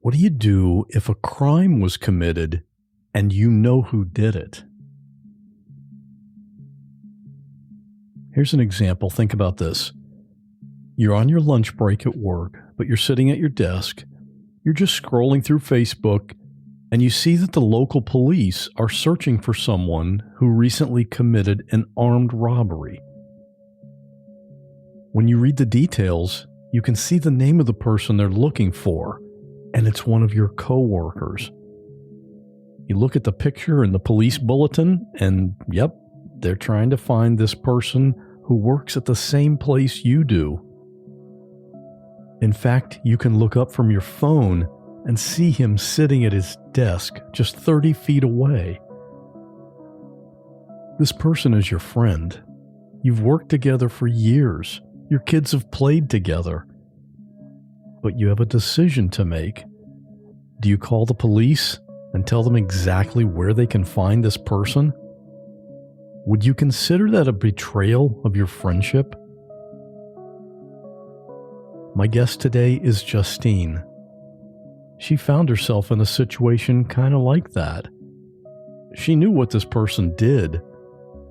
What do you do if a crime was committed and you know who did it? Here's an example. Think about this. You're on your lunch break at work, but you're sitting at your desk. You're just scrolling through Facebook, and you see that the local police are searching for someone who recently committed an armed robbery. When you read the details, you can see the name of the person they're looking for, and it's one of your coworkers. You look at the picture in the police bulletin, and yep, they're trying to find this person who works at the same place you do. In fact, you can look up from your phone and see him sitting at his desk just 30 feet away. This person is your friend. You've worked together for years. Your kids have played together. But you have a decision to make. Do you call the police and tell them exactly where they can find this person? Would you consider that a betrayal of your friendship? My guest today is Justine. She found herself in a situation kind of like that. She knew what this person did.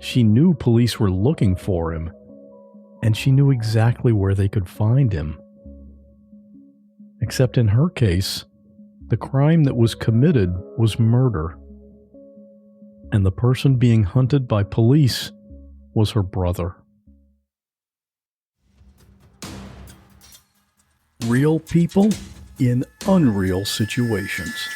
She knew police were looking for him, and she knew exactly where they could find him. Except in her case, the crime that was committed was murder. And the person being hunted by police was her brother. Real people in unreal situations.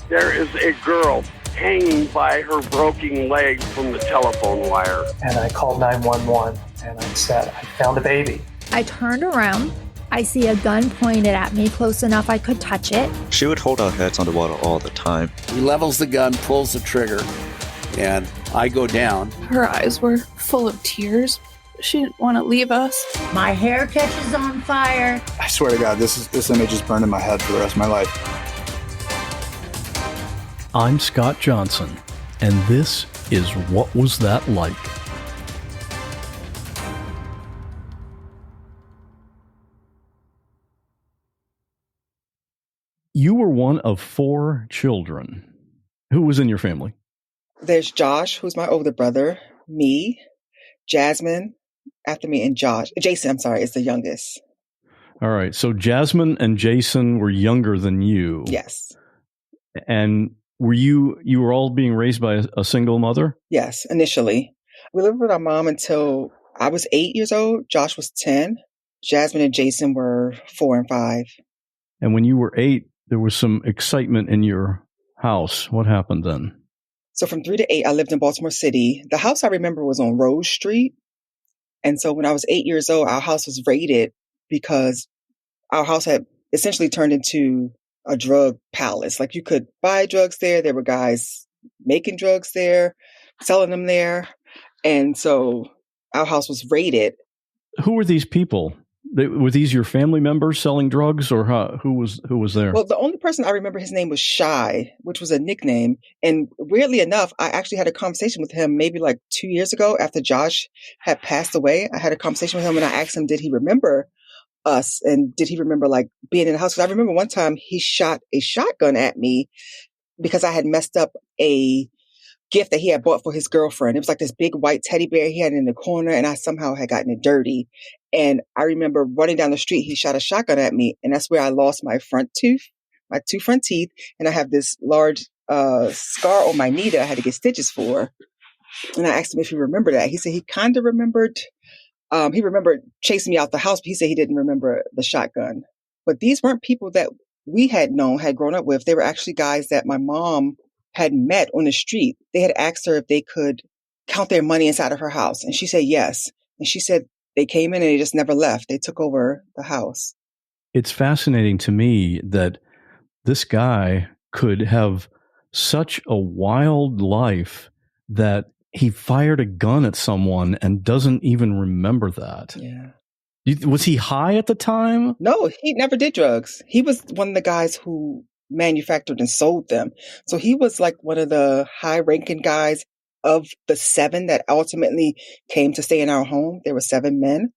There is a girl hanging by her broken leg from the telephone wire. And I called 911 and I said, I found a baby. I turned around. I see a gun pointed at me close enough I could touch it. She would hold our heads underwater all the time. He levels the gun, pulls the trigger, and I go down. Her eyes were full of tears. She didn't want to leave us. My hair catches on fire. I swear to God, this image is burned in my head for the rest of my life. I'm Scott Johnson, and this is What Was That Like? You were one of 4 children. Who was in your family? There's Josh, who's my older brother, me, Jasmine, after me, and Jason, is the youngest. All right. So Jasmine and Jason were younger than you. Yes. And you were all being raised by a single mother? Yes, initially. We lived with our mom until I was 8 years old. Josh was 10. Jasmine and Jason were 4 and 5. And when you were 8, there was some excitement in your house. What happened then? So from 3 to 8, I lived in Baltimore City. The house I remember was on Rose Street. And so when I was 8 years old, our house was raided because our house had essentially turned into a drug palace. Like you could buy drugs there. There were guys making drugs there, selling them there. And so our house was raided. Who were these people? Were these your family members selling drugs, or who was there? Well, the only person I remember, his name was Shy, which was a nickname. And weirdly enough, I actually had a conversation with him maybe like 2 years ago after Josh had passed away. I had a conversation with him and I asked him, did he remember us? And did he remember like being in the house? Because I remember one time he shot a shotgun at me because I had messed up a gift that he had bought for his girlfriend. It was like this big white teddy bear he had in the corner, and I somehow had gotten it dirty. And I remember running down the street, he shot a shotgun at me, and that's where I lost my front tooth, my 2 front teeth, and I have this large scar on my knee that I had to get stitches for. And I asked him if he remembered that. He said he kind of remembered. He remembered chasing me out the house, but he said he didn't remember the shotgun. But these weren't people that we had grown up with. They were actually guys that my mom had met on the street. They had asked her if they could count their money inside of her house. And she said yes. And she said they came in and they just never left. They took over the house. It's fascinating to me that this guy could have such a wild life that he fired a gun at someone and doesn't even remember that. Yeah. Was he high at the time? No, he never did drugs. He was one of the guys who manufactured and sold them. So he was like one of the high-ranking guys of the 7 that ultimately came to stay in our home. There were 7 men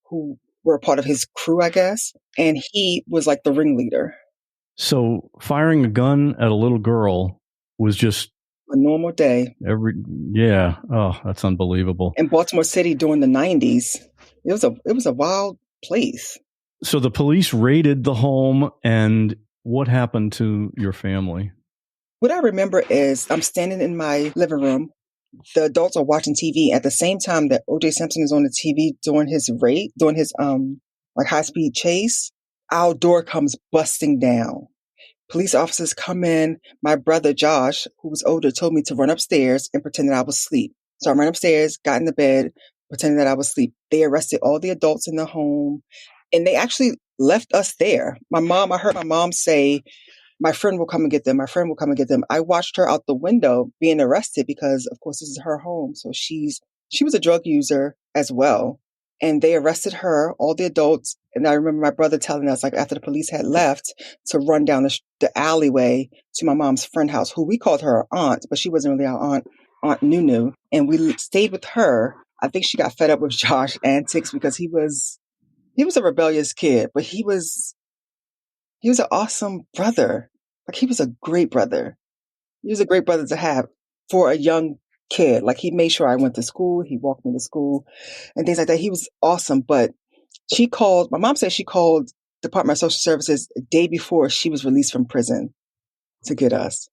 who were a part of his crew, I guess. And he was like the ringleader. So firing a gun at a little girl was just A normal day. Yeah. Oh, that's unbelievable. In Baltimore City during the 90s, it was a wild place. So the police raided the home, and what happened to your family? What I remember is I'm standing in my living room. The adults are watching TV at the same time that O.J. Simpson is on the TV during his like high speed chase. Our door comes busting down. Police officers come in. My brother Josh, who was older, told me to run upstairs and pretend that I was asleep. So I ran upstairs, got in the bed, pretending that I was asleep. They arrested all the adults in the home, and they actually left us there. I heard my mom say, "My friend will come and get them. My friend will come and get them." I watched her out the window being arrested because, of course, this is her home. So she was a drug user as well. And they arrested her, all the adults. And I remember my brother telling us, like, after the police had left, to run down the alleyway to my mom's friend house, who we called her aunt, but she wasn't really our Aunt Nunu. And we stayed with her. I think she got fed up with Josh's antics because he was a rebellious kid, but he was an awesome brother. Like, he was a great brother. He was a great brother to have for a young kid. Like, he made sure I went to school. He walked me to school and things like that. He was awesome. But my mom said she called Department of Social Services the day before she was released from prison to get us.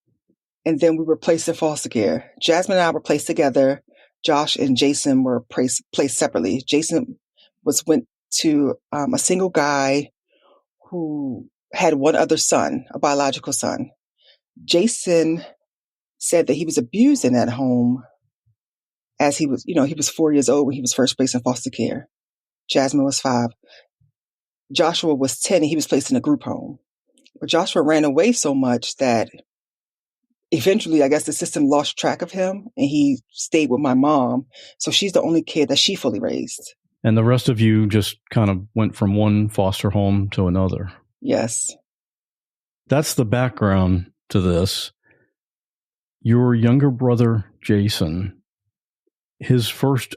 And then we were placed in foster care. Jasmine and I were placed together. Josh and Jason were placed separately. Jason went to a single guy who had one other son, a biological son. Jason said that he was abused in that home as he was 4 years old when he was first placed in foster care. Jasmine was 5. Joshua was 10 and he was placed in a group home. But Joshua ran away so much that eventually, I guess, the system lost track of him and he stayed with my mom. So she's the only kid that she fully raised. And the rest of you just kind of went from one foster home to another. Yes. That's the background to this. Your younger brother, Jason, his first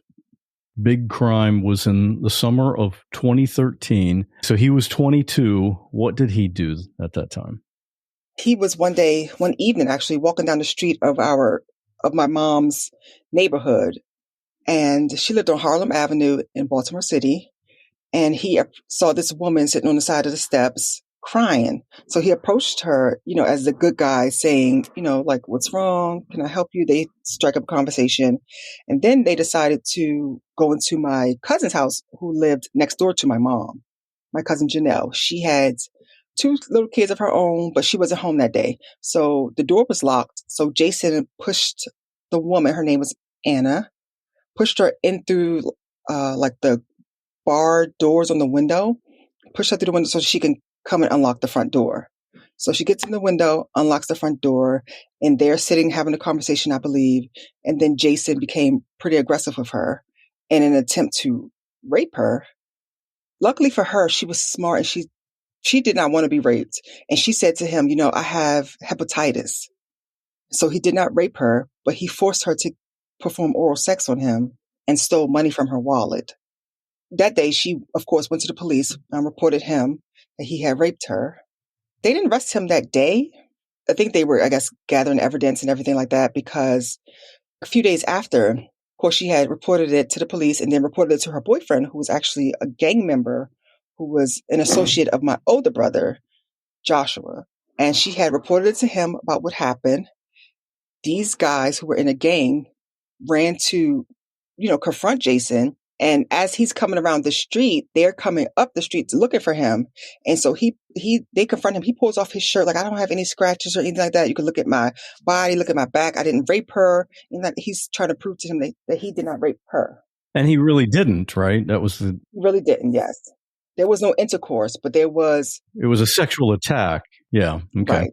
big crime was in the summer of 2013. So he was 22. What did he do at that time? He was one evening, actually, walking down the street of my mom's neighborhood. And she lived on Harlem Avenue in Baltimore City. And he saw this woman sitting on the side of the steps crying. So he approached her, as the good guy, saying, like, "What's wrong? Can I help you?" They strike up a conversation. And then they decided to go into my cousin's house, who lived next door to my mom, my cousin Janelle. She had 2 little kids of her own, but she wasn't home that day. So the door was locked. So Jason pushed the woman, her name was Anna, pushed her in through like the bar doors on the window, pushed her through the window so she can come and unlock the front door. So she gets in the window, unlocks the front door, and they're sitting having a conversation, I believe. And then Jason became pretty aggressive with her in an attempt to rape her. Luckily for her, she was smart and she did not want to be raped. And she said to him, "I have hepatitis." So he did not rape her, but he forced her to perform oral sex on him and stole money from her wallet. That day, she, of course, went to the police and reported him that he had raped her. They didn't arrest him that day. I think they were, gathering evidence and everything like that, because a few days after, of course, she had reported it to the police and then reported it to her boyfriend, who was actually a gang member, who was an associate of my older brother, Joshua. And she had reported it to him about what happened. These guys who were in a gang ran to, confront Jason. And as he's coming around the street, they're coming up the street looking for him. And so they confront him. He pulls off his shirt, like, "I don't have any scratches or anything like that. You can look at my body, look at my back. I didn't rape her." And he's trying to prove to him that he did not rape her. And he really didn't, right? He really didn't, yes. There was no intercourse, but it was a sexual attack. Yeah. Okay. Right.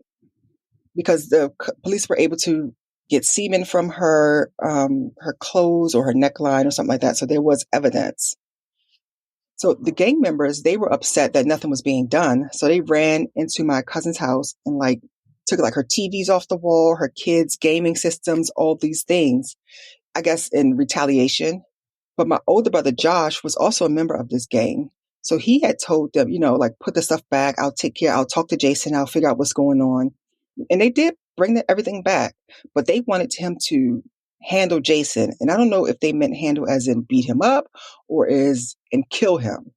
Because the police were able to get semen from her clothes or her neckline or something like that. So there was evidence. So the gang members, they were upset that nothing was being done. So they ran into my cousin's house and took her TVs off the wall, her kids' gaming systems, all these things, I guess in retaliation. But my older brother, Josh, was also a member of this gang. So he had told them, like, put the stuff back. I'll talk to Jason. I'll figure out what's going on. And they did bring everything back, but they wanted him to handle Jason. And I don't know if they meant handle as in beat him up or and kill him.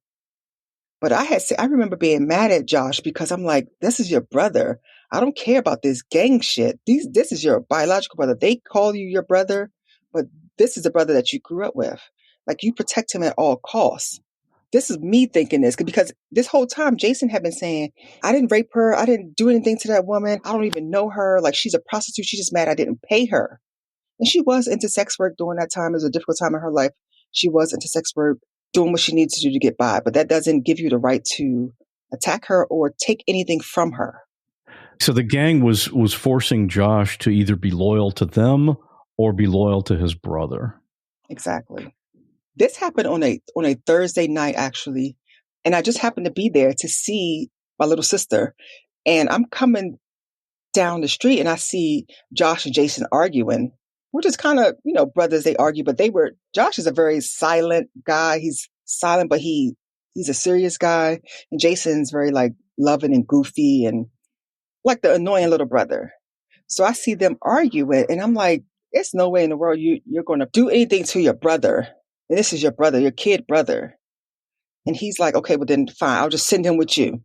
But I remember being mad at Josh because I'm like, this is your brother. I don't care about this gang shit. This is your biological brother. They call you your brother, but this is the brother that you grew up with. Like, you protect him at all costs. This is me thinking this because this whole time Jason had been saying, I didn't rape her. I didn't do anything to that woman. I don't even know her. Like, she's a prostitute. She's just mad I didn't pay her. And she was into sex work during that time. It was a difficult time in her life. She was into sex work, doing what she needs to do to get by. But that doesn't give you the right to attack her or take anything from her. So the gang was forcing Josh to either be loyal to them or be loyal to his brother. Exactly. This happened on a Thursday night, actually. And I just happened to be there to see my little sister. And I'm coming down the street and I see Josh and Jason arguing, which is kind of, brothers, they argue, but Josh is a very silent guy. He's silent, but he's a serious guy. And Jason's very like loving and goofy and like the annoying little brother. So I see them arguing and I'm like, there's no way in the world you're going to do anything to your brother. And this is your brother, your kid brother. And he's like, okay, well then fine. I'll just send him with you.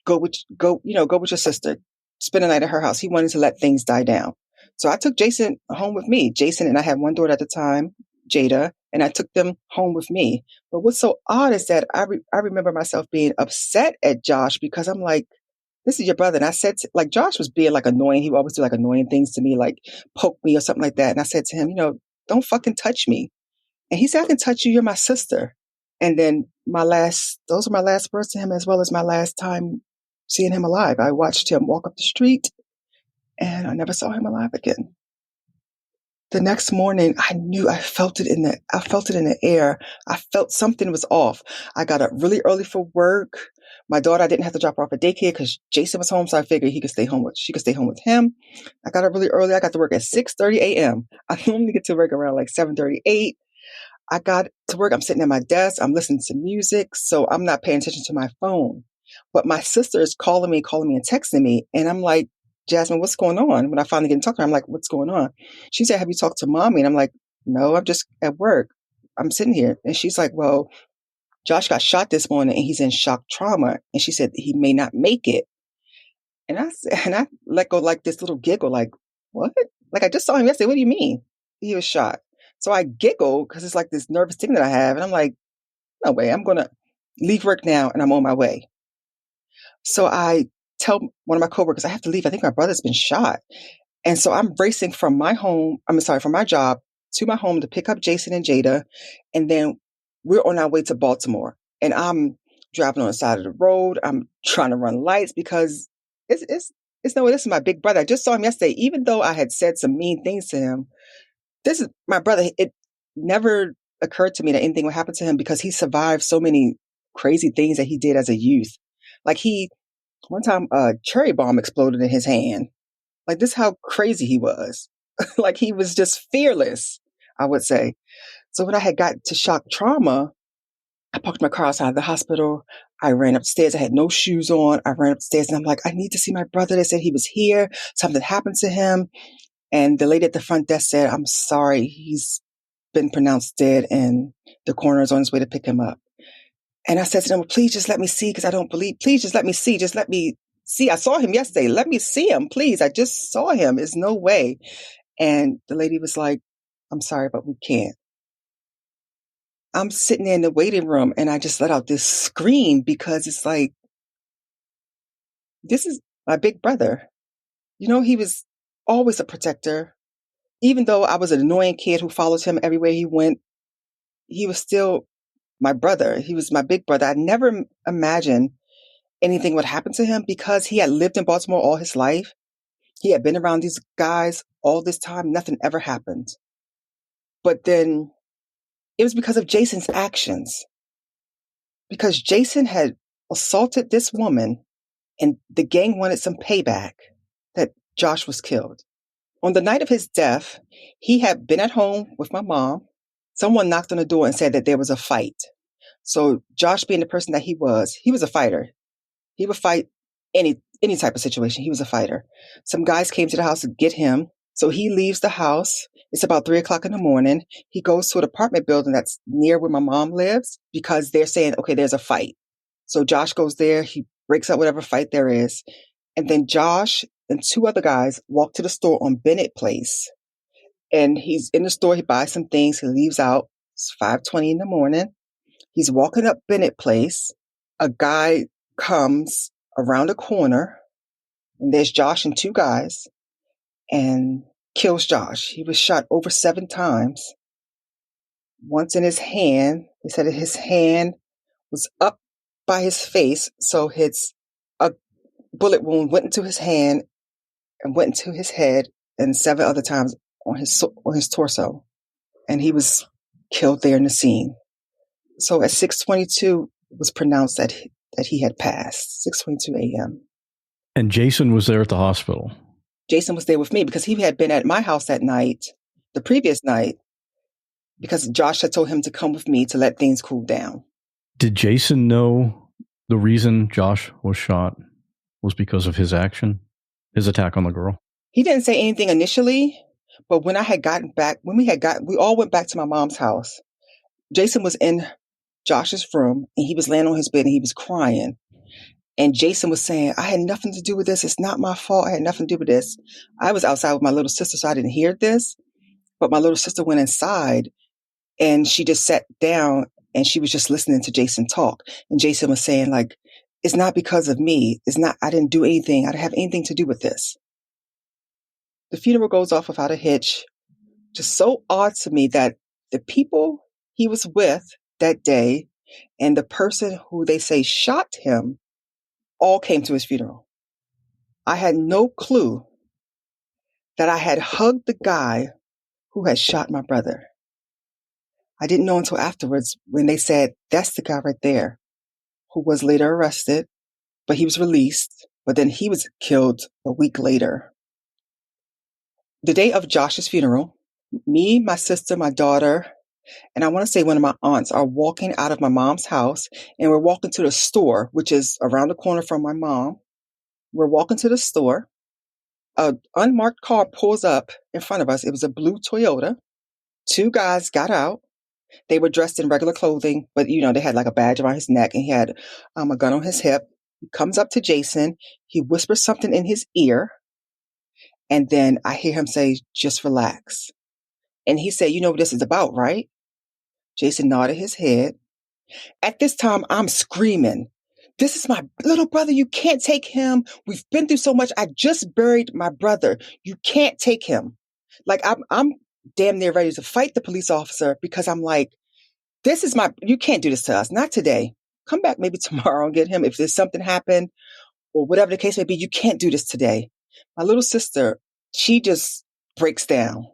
Go with your sister. Spend the night at her house. He wanted to let things die down. So I took Jason home with me. Jason and I had one daughter at the time, Jada, and I took them home with me. But what's so odd is that I remember myself being upset at Josh because I'm like, this is your brother. And I said, like, Josh was being like annoying. He would always do like annoying things to me, like poke me or something like that. And I said to him, don't fucking touch me. And he said, I can touch you. You're my sister. And then those are my last words to him, as well as my last time seeing him alive. I watched him walk up the street and I never saw him alive again. The next morning, I felt it in the air. I felt something was off. I got up really early for work. My daughter, I didn't have to drop her off at daycare because Jason was home. So I figured she could stay home with him. I got up really early. I got to work at 6:30 a.m. I normally get to work around like 7:38. I got to work. I'm sitting at my desk. I'm listening to music. So I'm not paying attention to my phone. But my sister is calling me and texting me. And I'm like, Jasmine, what's going on? When I finally get to talk to her, I'm like, what's going on? She said, have you talked to mommy? And I'm like, no, I'm just at work. I'm sitting here. And she's like, well, Josh got shot this morning and he's in shock trauma. And she said he may not make it. And I let go like this little giggle, like, what? Like, I just saw him yesterday. What do you mean? He was shot. So I giggle because it's like this nervous thing that I have. And I'm like, no way, I'm going to leave work now and I'm on my way. So I tell one of my coworkers, I have to leave. I think my brother's been shot. And so I'm racing from my job to my home to pick up Jason and Jada. And then we're on our way to Baltimore. And I'm driving on the side of the road. I'm trying to run lights because this is my big brother. I just saw him yesterday. Even though I had said some mean things to him, this is my brother. It never occurred to me that anything would happen to him because he survived so many crazy things that he did as a youth. Like one time a cherry bomb exploded in his hand. Like, this is how crazy he was. Like, he was just fearless, I would say. So when I had got to shock trauma, I parked my car outside the hospital. I ran upstairs. I had no shoes on. I ran upstairs and I'm like, I need to see my brother. They said he was here. Something happened to him. And the lady at the front desk said, I'm sorry, he's been pronounced dead and the coroner is on his way to pick him up. And I said to them, please just let me see because I don't believe. Please just let me see. Just let me see. I saw him yesterday. Let me see him, please. I just saw him. There's no way. And the lady was like, I'm sorry, but we can't. I'm sitting there in the waiting room and I just let out this scream because it's like, this is my big brother. He was always a protector. Even though I was an annoying kid who followed him everywhere he went, he was still my brother. He was my big brother. I never imagined anything would happen to him because he had lived in Baltimore all his life. He had been around these guys all this time. Nothing ever happened. But then it was because of Jason's actions. Because Jason had assaulted this woman and the gang wanted some payback that Josh was killed. On the night of his death, he had been at home with my mom. Someone knocked on the door and said that there was a fight. So Josh, being the person that he was a fighter. He would fight any type of situation. He was a fighter. Some guys came to the house to get him. So he leaves the house. It's about 3:00 in the morning. He goes to an apartment building that's near where my mom lives because they're saying, okay, there's a fight. So Josh goes there. He breaks up whatever fight there is. And then Josh and 2 other guys walk to the store on Bennett Place. And he's in the store. He buys some things. He leaves out. It's 5:20 in the morning. He's walking up Bennett Place. A guy comes around a corner, and there's Josh and 2 guys, and kills Josh. He was shot over 7 times. Once in his hand. They said that his hand was up by his face, so a bullet wound went into his hand and went into his head, and 7 other times on his torso. And he was killed there in the scene. So at 6:22, it was pronounced that he had passed. 6:22 a.m. And Jason was there at the hospital. Jason was there with me because he had been at my house that night, the previous night, because Josh had told him to come with me to let things cool down. Did Jason know the reason Josh was shot was because of his action, his attack on the girl? He didn't say anything initially, but when we all went back to my mom's house. Jason was in Josh's room and he was laying on his bed and he was crying. And Jason was saying, I had nothing to do with this. It's not my fault. I had nothing to do with this. I was outside with my little sister, so I didn't hear this. But my little sister went inside and she just sat down and she was just listening to Jason talk. And Jason was saying, like, it's not because of me. I didn't do anything. I didn't have anything to do with this. The funeral goes off without a hitch. Just so odd to me that the people he was with that day and the person who they say shot him all came to his funeral. I had no clue that I had hugged the guy who had shot my brother. I didn't know until afterwards when they said, that's the guy right there, who was later arrested, but he was released, but then he was killed a week later. The day of Josh's funeral, me, my sister, my daughter, and I want to say one of my aunts are walking out of my mom's house, and we're walking to the store, which is around the corner from my mom. We're walking to the store. An unmarked car pulls up in front of us. It was a blue Toyota. 2 guys got out. They were dressed in regular clothing, but they had like a badge around his neck and he had a gun on his hip. He comes up to Jason. He whispers something in his ear. And then I hear him say, just relax. And he said, you know what this is about, right? Jason nodded his head. At this time, I'm screaming, this is my little brother. You can't take him. We've been through so much. I just buried my brother. You can't take him. Like I'm damn near ready to fight the police officer because I'm like, you can't do this to us. Not today. Come back maybe tomorrow and get him. If there's something happened or whatever the case may be, you can't do this today. My little sister, she just breaks down.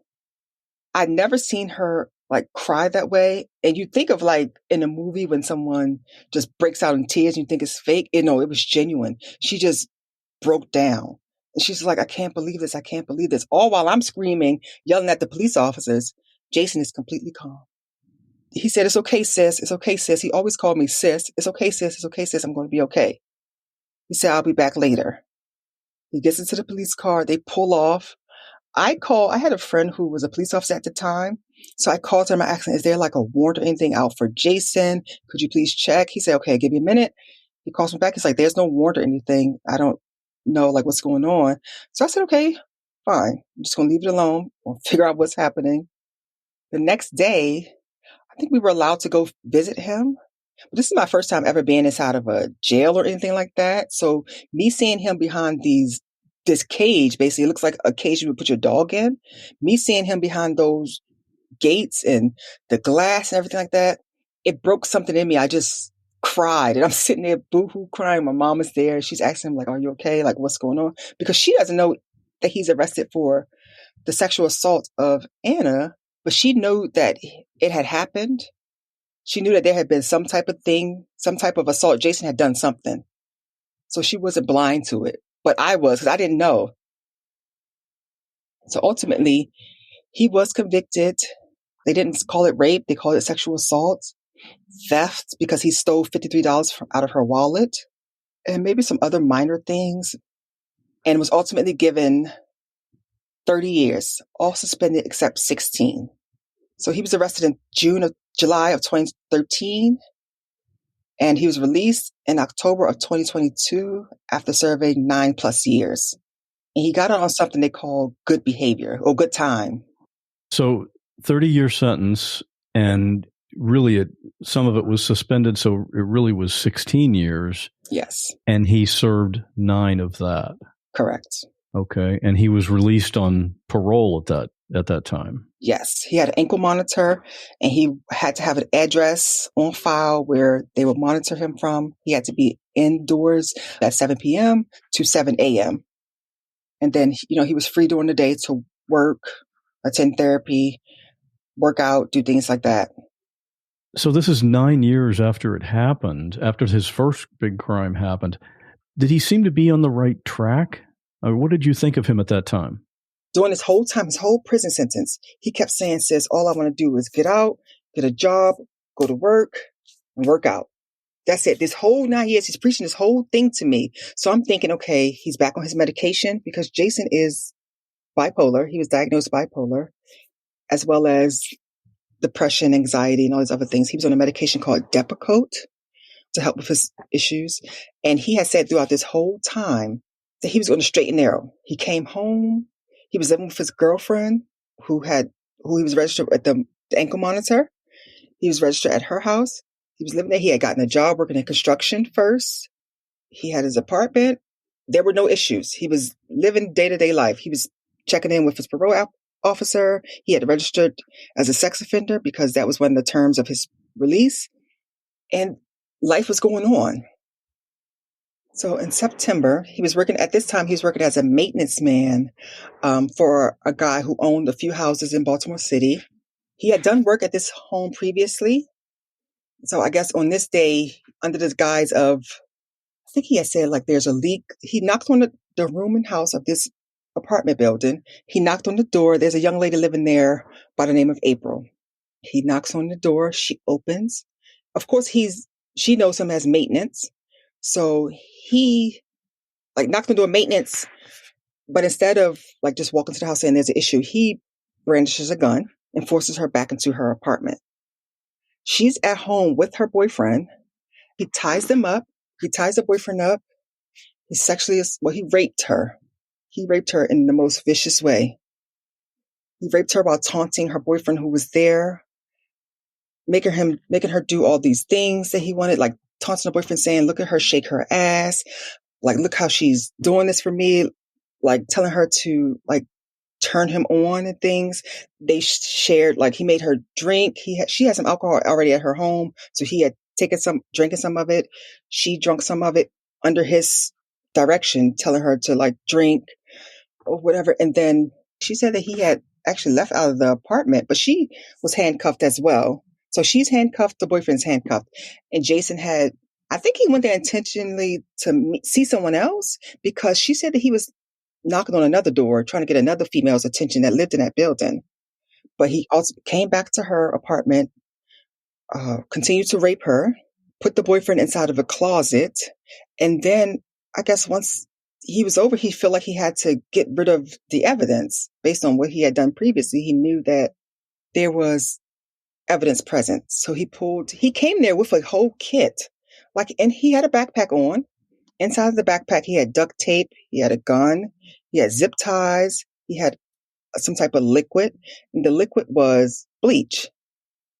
I'd never seen her like cry that way. And you think of like in a movie when someone just breaks out in tears and you think it's fake. No, it was genuine. She just broke down. And she's like, I can't believe this. I can't believe this. All while I'm screaming, yelling at the police officers. Jason is completely calm. He said, it's okay, sis. It's okay, sis. He always called me sis. It's okay, sis. It's okay, sis. I'm going to be okay. He said, I'll be back later. He gets into the police car. They pull off. I had a friend who was a police officer at the time. So I called him. I asked him, is there like a warrant or anything out for Jason? Could you please check? He said, okay, give me a minute. He calls me back. He's like, there's no warrant or anything. I don't know like what's going on. So I said, okay, fine. I'm just going to leave it alone. We'll figure out what's happening. The next day, I think we were allowed to go visit him. But this is my first time ever being inside of a jail or anything like that. So me seeing him behind this cage, basically it looks like a cage you would put your dog in. Me seeing him behind those gates and the glass and everything like that, it broke something in me. I just cried and I'm sitting there boo-hoo crying. My mom is there. She's asking him like, are you okay? Like what's going on? Because she doesn't know that he's arrested for the sexual assault of Anna, but she knew that it had happened. She knew that there had been some type of thing, some type of assault. Jason had done something. So she wasn't blind to it. But I was, because I didn't know. So ultimately, he was convicted. They didn't call it rape. They called it sexual assault. theft because he stole $53 out of her wallet, and maybe some other minor things, and was ultimately given 30 years, all suspended except 16. So he was arrested in July of 2013, and he was released in October of 2022 after serving 9+ years. And he got out on something they call good behavior or good time. So 30-year sentence, and really some of it was suspended, so it really was 16 years. Yes. And he served 9 of that. Correct. Okay. And he was released on parole at that time. Yes. He had an ankle monitor, and he had to have an address on file where they would monitor him from. He had to be indoors at 7 p.m. to 7 a.m. And then, he was free during the day to work, attend therapy, work out, do things like that. So this is 9 years after it happened, after his first big crime happened. Did he seem to be on the right track? What did you think of him at that time? During this whole time, his whole prison sentence, he kept saying, sis, all I want to do is get out, get a job, go to work, and work out. That's it. This whole 9 years, he's preaching this whole thing to me. So I'm thinking, okay, he's back on his medication because Jason is bipolar. He was diagnosed bipolar, as well as depression, anxiety, and all these other things. He was on a medication called Depakote to help with his issues. And he had said throughout this whole time that he was going to straight and narrow. He came home. He was living with his girlfriend who he was registered at the ankle monitor. He was registered at her house. He was living there. He had gotten a job working in construction first. He had his apartment. There were no issues. He was living day-to-day life. He was checking in with his parole officer. He had registered as a sex offender because that was one of the terms of his release. And life was going on. So in September, he was working as a maintenance man for a guy who owned a few houses in Baltimore City. He had done work at this home previously. So I guess on this day, under the guise of, I think he had said like there's a leak, he knocked on the room and house of this apartment building. He knocked on the door. There's a young lady living there by the name of April. He knocks on the door. She opens. Of course, she knows him as maintenance. So he knocked on the door maintenance, but instead of just walking to the house saying there's an issue, he brandishes a gun and forces her back into her apartment. She's at home with her boyfriend. He ties them up. He ties the boyfriend up. He raped her. He raped her in the most vicious way. He raped her while taunting her boyfriend who was there, making her do all these things that he wanted, like taunting her boyfriend saying, look at her shake her ass. Look how she's doing this for me. Telling her to turn him on and things. They shared, he made her drink. She had some alcohol already at her home. So he had drinking some of it. She drank some of it under his direction, telling her to drink or whatever. And then she said that he had actually left out of the apartment, but she was handcuffed as well. So she's handcuffed, the boyfriend's handcuffed. And Jason I think he went there intentionally to see someone else because she said that he was knocking on another door, trying to get another female's attention that lived in that building. But he also came back to her apartment, continued to rape her, put the boyfriend inside of a closet. And then I guess once he was over, he felt like he had to get rid of the evidence based on what he had done previously. He knew that there was evidence present. So he came there with a whole kit, and he had a backpack on. Inside of the backpack, he had duct tape, he had a gun, he had zip ties, he had some type of liquid, and the liquid was bleach.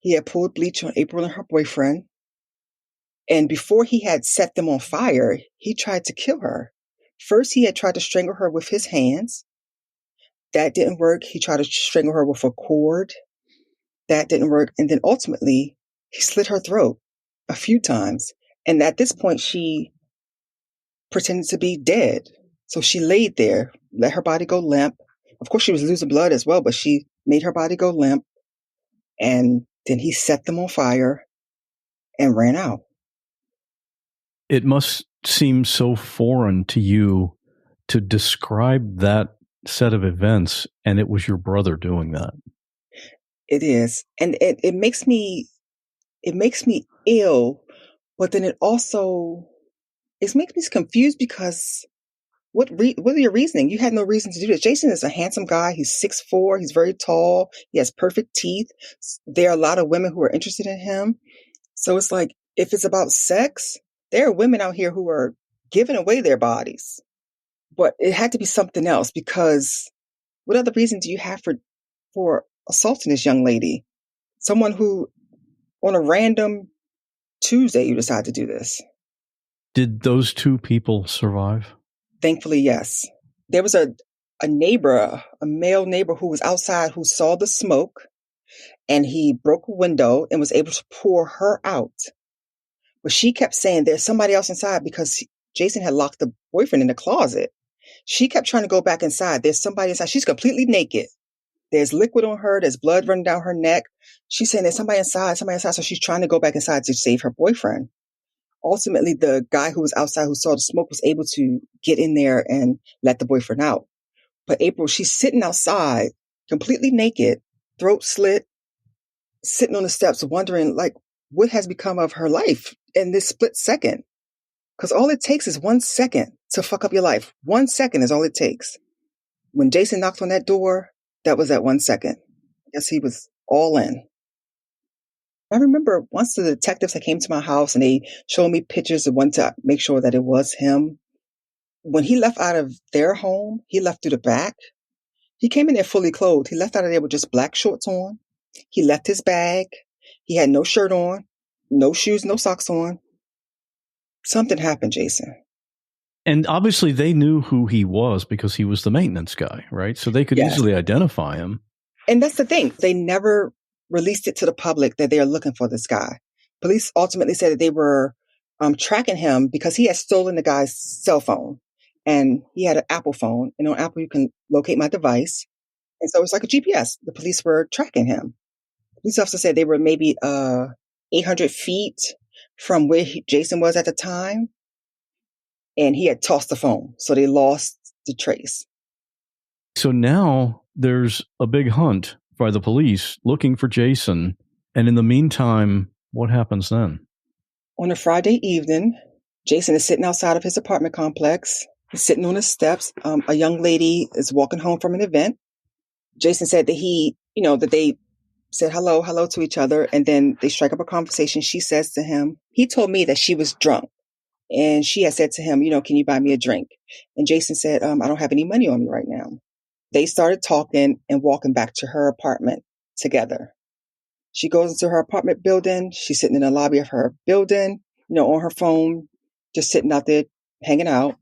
He had poured bleach on April and her boyfriend. And before he had set them on fire, he tried to kill her. First, he had tried to strangle her with his hands. That didn't work. He tried to strangle her with a cord. That didn't work. And then ultimately, he slit her throat a few times. And at this point, she pretended to be dead. So she laid there, let her body go limp. Of course, she was losing blood as well, but she made her body go limp. And then he set them on fire and ran out. It must seem so foreign to you to describe that set of events, and it was your brother doing that. It is. And it makes me it makes me ill, but then it makes me confused because what are your reasoning? You had no reason to do this. Jason is a handsome guy. He's 6'4". He's very tall. He has perfect teeth. There are a lot of women who are interested in him. So it's like, if it's about sex, there are women out here who are giving away their bodies. But it had to be something else, because what other reason do you have for assaulting this young lady? Someone who, on a random Tuesday, you decide to do this. Did those two people survive? Thankfully, yes. There was a neighbor, a male neighbor who was outside who saw the smoke, and he broke a window and was able to pour her out. But she kept saying there's somebody else inside because Jason had locked the boyfriend in the closet. She kept trying to go back inside. There's somebody inside. She's completely naked. There's liquid on her. There's blood running down her neck. She's saying there's somebody inside, somebody inside. So she's trying to go back inside to save her boyfriend. Ultimately, the guy who was outside who saw the smoke was able to get in there and let the boyfriend out. But April, she's sitting outside, completely naked, throat slit, sitting on the steps, wondering, like, what has become of her life in this split second? Because all it takes is 1 second to fuck up your life. 1 second is all it takes. When Jason knocked on that door, that was that 1 second. I guess he was all in. I remember once the detectives that came to my house and they showed me pictures and wanted to make sure that it was him. When he left out of their home, he left through the back. He came in there fully clothed. He left out of there with just black shorts on. He left his bag. He had no shirt on, no shoes, no socks on. Something happened, Jason. And obviously they knew who he was because he was the maintenance guy, right? So they could easily identify him. And that's the thing. They never released it to the public that they are looking for this guy. Police ultimately said that they were tracking him because he had stolen the guy's cell phone. And he had an Apple phone. And on Apple, you can locate my device. And so it's like a GPS. The police were tracking him. The police officer said they were maybe 800 feet from where Jason was at the time. And he had tossed the phone. So they lost the trace. So now there's a big hunt by the police looking for Jason. And in the meantime, what happens then? On a Friday evening, Jason is sitting outside of his apartment complex. He's sitting on the steps. A young lady is walking home from an event. Jason said that that they said hello to each other. And then they strike up a conversation. She says to him, he told me that she was drunk. And she had said to him, can you buy me a drink? And Jason said, I don't have any money on me right now. They started talking and walking back to her apartment together. She goes into her apartment building. She's sitting in the lobby of her building, on her phone, just sitting out there, hanging out.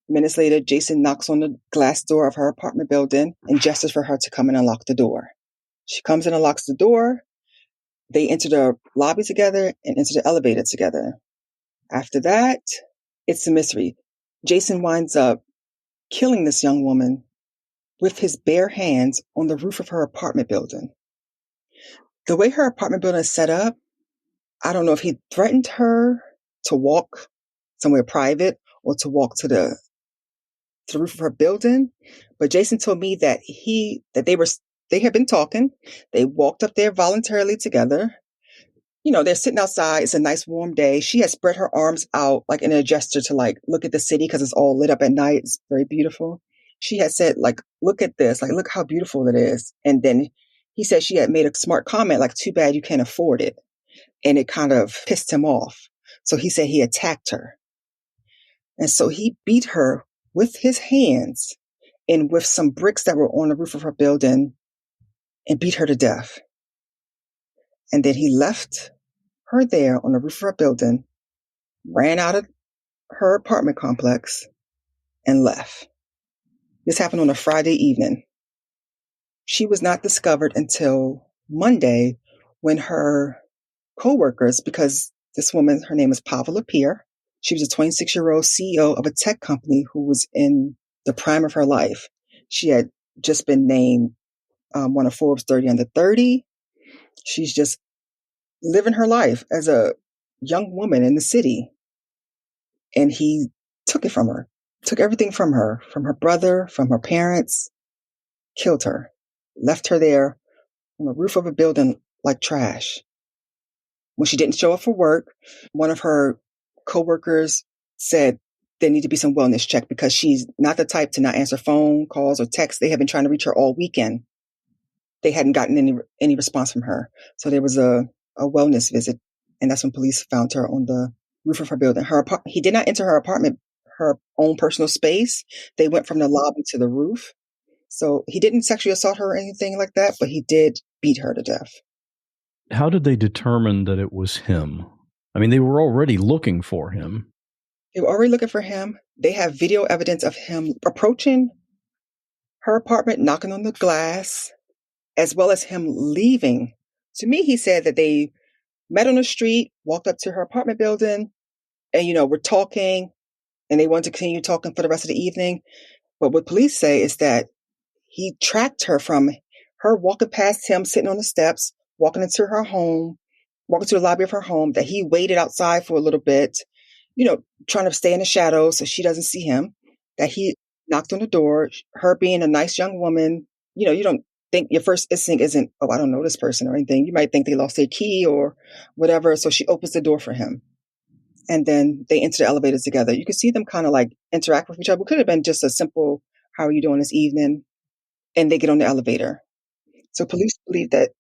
Minutes later, Jason knocks on the glass door of her apartment building and gestures for her to come in and unlock the door. She comes in and locks the door. They enter the lobby together and enter the elevator together. After that, it's a mystery. Jason winds up killing this young woman with his bare hands on the roof of her apartment building. The way her apartment building is set up, I don't know if he threatened her to walk somewhere private or to walk to the roof of her building. But Jason told me that they had been talking. They walked up there voluntarily together. They're sitting outside. It's a nice warm day. She has spread her arms out like in a gesture to look at the city because it's all lit up at night. It's very beautiful. She had said, look at this, look how beautiful it is. And then he said she had made a smart comment, too bad you can't afford it. And it kind of pissed him off. So he said he attacked her. And so he beat her with his hands and with some bricks that were on the roof of her building and beat her to death. And then he left her there on the roof of her building, ran out of her apartment complex, and left. This happened on a Friday evening. She was not discovered until Monday when her coworkers, because this woman, her name is Paula Peer. She was a 26-year-old CEO of a tech company who was in the prime of her life. She had just been named one of Forbes 30 under 30. She's just living her life as a young woman in the city. And he took it from her, took everything from her brother, from her parents, killed her, left her there on the roof of a building like trash. When she didn't show up for work, one of her coworkers said there need to be some wellness check because she's not the type to not answer phone calls or texts. They have been trying to reach her all weekend. They hadn't gotten any response from her. So there was a wellness visit, and that's when police found her on the roof of her building. He did not enter her apartment, her own personal space. They went from the lobby to the roof. So he didn't sexually assault her or anything like that, but he did beat her to death. How did they determine that it was him? I mean, they were already looking for him. They were already looking for him. They have video evidence of him approaching her apartment, knocking on the glass, as well as him leaving. To me, he said that they met on the street, walked up to her apartment building, and, were talking, and they wanted to continue talking for the rest of the evening. But what police say is that he tracked her from her walking past him, sitting on the steps, walking into her home, walking to the lobby of her home, that he waited outside for a little bit, trying to stay in the shadows so she doesn't see him, that he knocked on the door, her being a nice young woman. You don't think your first instinct isn't, oh, I don't know this person or anything. You might think they lost their key or whatever. So she opens the door for him. And then they enter the elevator together. You can see them kind of like interact with each other. It could have been just a simple, how are you doing this evening? And they get on the elevator. So police believe that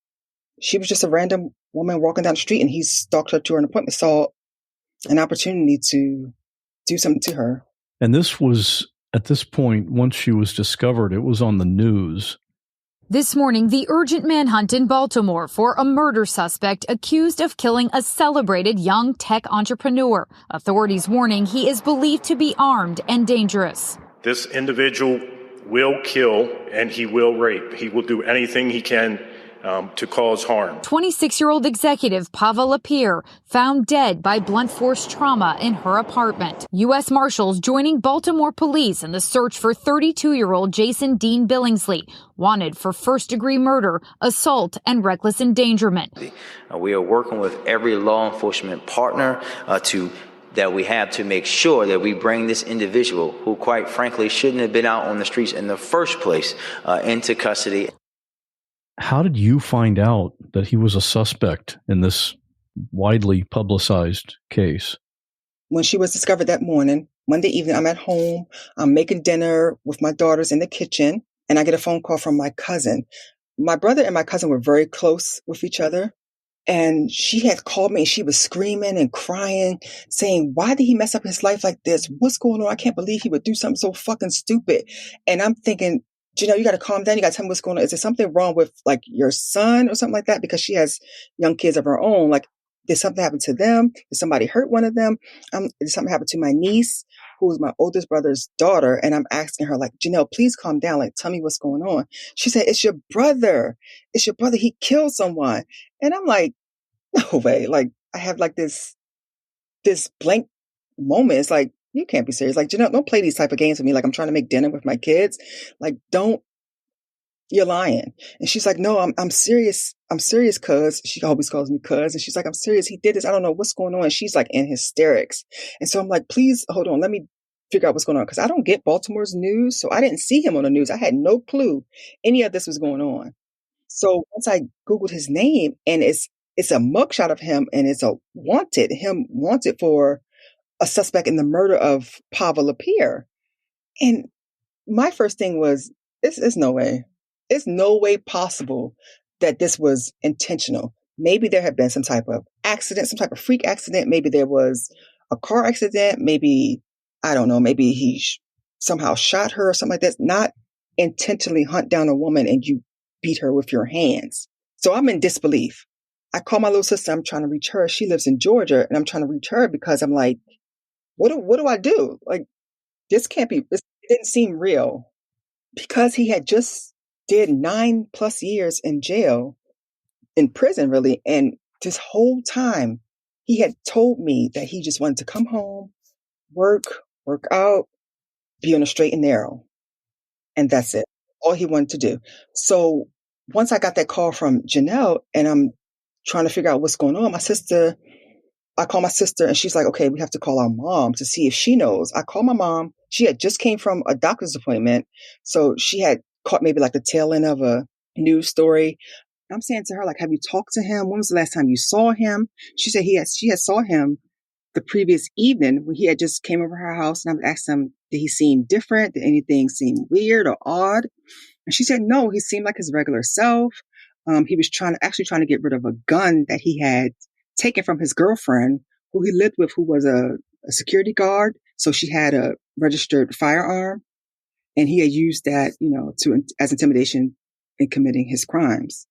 she was just a random woman walking down the street and he stalked her to her appointment, saw an opportunity to do something to her. And this was, at this point, once she was discovered, it was on the news. This morning, the urgent manhunt in Baltimore for a murder suspect accused of killing a celebrated young tech entrepreneur. Authorities warning he is believed to be armed and dangerous. This individual will kill and he will rape. He will do anything he can to cause harm. 26-year-old executive Pavel Lapierre found dead by blunt force trauma in her apartment. U.S. Marshals joining Baltimore police in the search for 32-year-old Jason Dean Billingsley, wanted for first-degree murder, assault, and reckless endangerment. We are working with every law enforcement partner that we have to make sure that we bring this individual, who quite frankly shouldn't have been out on the streets in the first place, into custody. How did you find out that he was a suspect in this widely publicized case? When she was discovered that morning, Monday evening, I'm at home. I'm making dinner with my daughters in the kitchen, and I get a phone call from my cousin. My brother and my cousin were very close with each other. And she had called me and she was screaming and crying, saying, why did he mess up his life like this? What's going on? I can't believe he would do something so fucking stupid. And I'm thinking, you got to calm down. You got to tell me what's going on. Is there something wrong with like your son or something like that? Because she has young kids of her own. Like, did something happen to them? Did somebody hurt one of them? Did something happen to my niece, who is my oldest brother's daughter? And I'm asking her, like, Janelle, please calm down. Like, tell me what's going on. She said, it's your brother. It's your brother. He killed someone. And I'm like, no way. Like, I have like this blank moment. It's like, you can't be serious. Like, Janelle, don't play these type of games with me. Like, I'm trying to make dinner with my kids. Like, you're lying. And she's like, no, I'm serious. I'm serious, cuz. She always calls me cuz. And she's like, I'm serious. He did this. I don't know what's going on. And she's like in hysterics. And so I'm like, please hold on. Let me figure out what's going on. Cause I don't get Baltimore's news. So I didn't see him on the news. I had no clue any of this was going on. So once I Googled his name, and it's a mugshot of him, and it's wanted for a suspect in the murder of Pavel Lapierre. And my first thing was, this is no way. It's no way possible that this was intentional. Maybe there had been some type of accident, some type of freak accident. Maybe there was a car accident. Maybe, I don't know, maybe he somehow shot her or something like that. Not intentionally hunt down a woman and you beat her with your hands. So I'm in disbelief. I call my little sister. I'm trying to reach her. She lives in Georgia, and I'm trying to reach her because I'm like, what do I do? Like, this can't be, it didn't seem real. Because he had just did 9+ years in prison, really. And this whole time he had told me that he just wanted to come home, work out, be on a straight and narrow. And that's it. All he wanted to do. So once I got that call from Janelle and I'm trying to figure out what's going on, I call my sister and she's like, okay, we have to call our mom to see if she knows. I call my mom. She had just came from a doctor's appointment. So she had caught maybe like the tail end of a news story. I'm saying to her, like, have you talked to him? When was the last time you saw him? She said she had saw him the previous evening when he had just came over her house, and I asked him, did he seem different? Did anything seem weird or odd? And she said, no, he seemed like his regular self. He was trying to get rid of a gun that he had taken from his girlfriend who he lived with, who was a security guard. So she had a registered firearm, and he had used that, as intimidation in committing his crimes.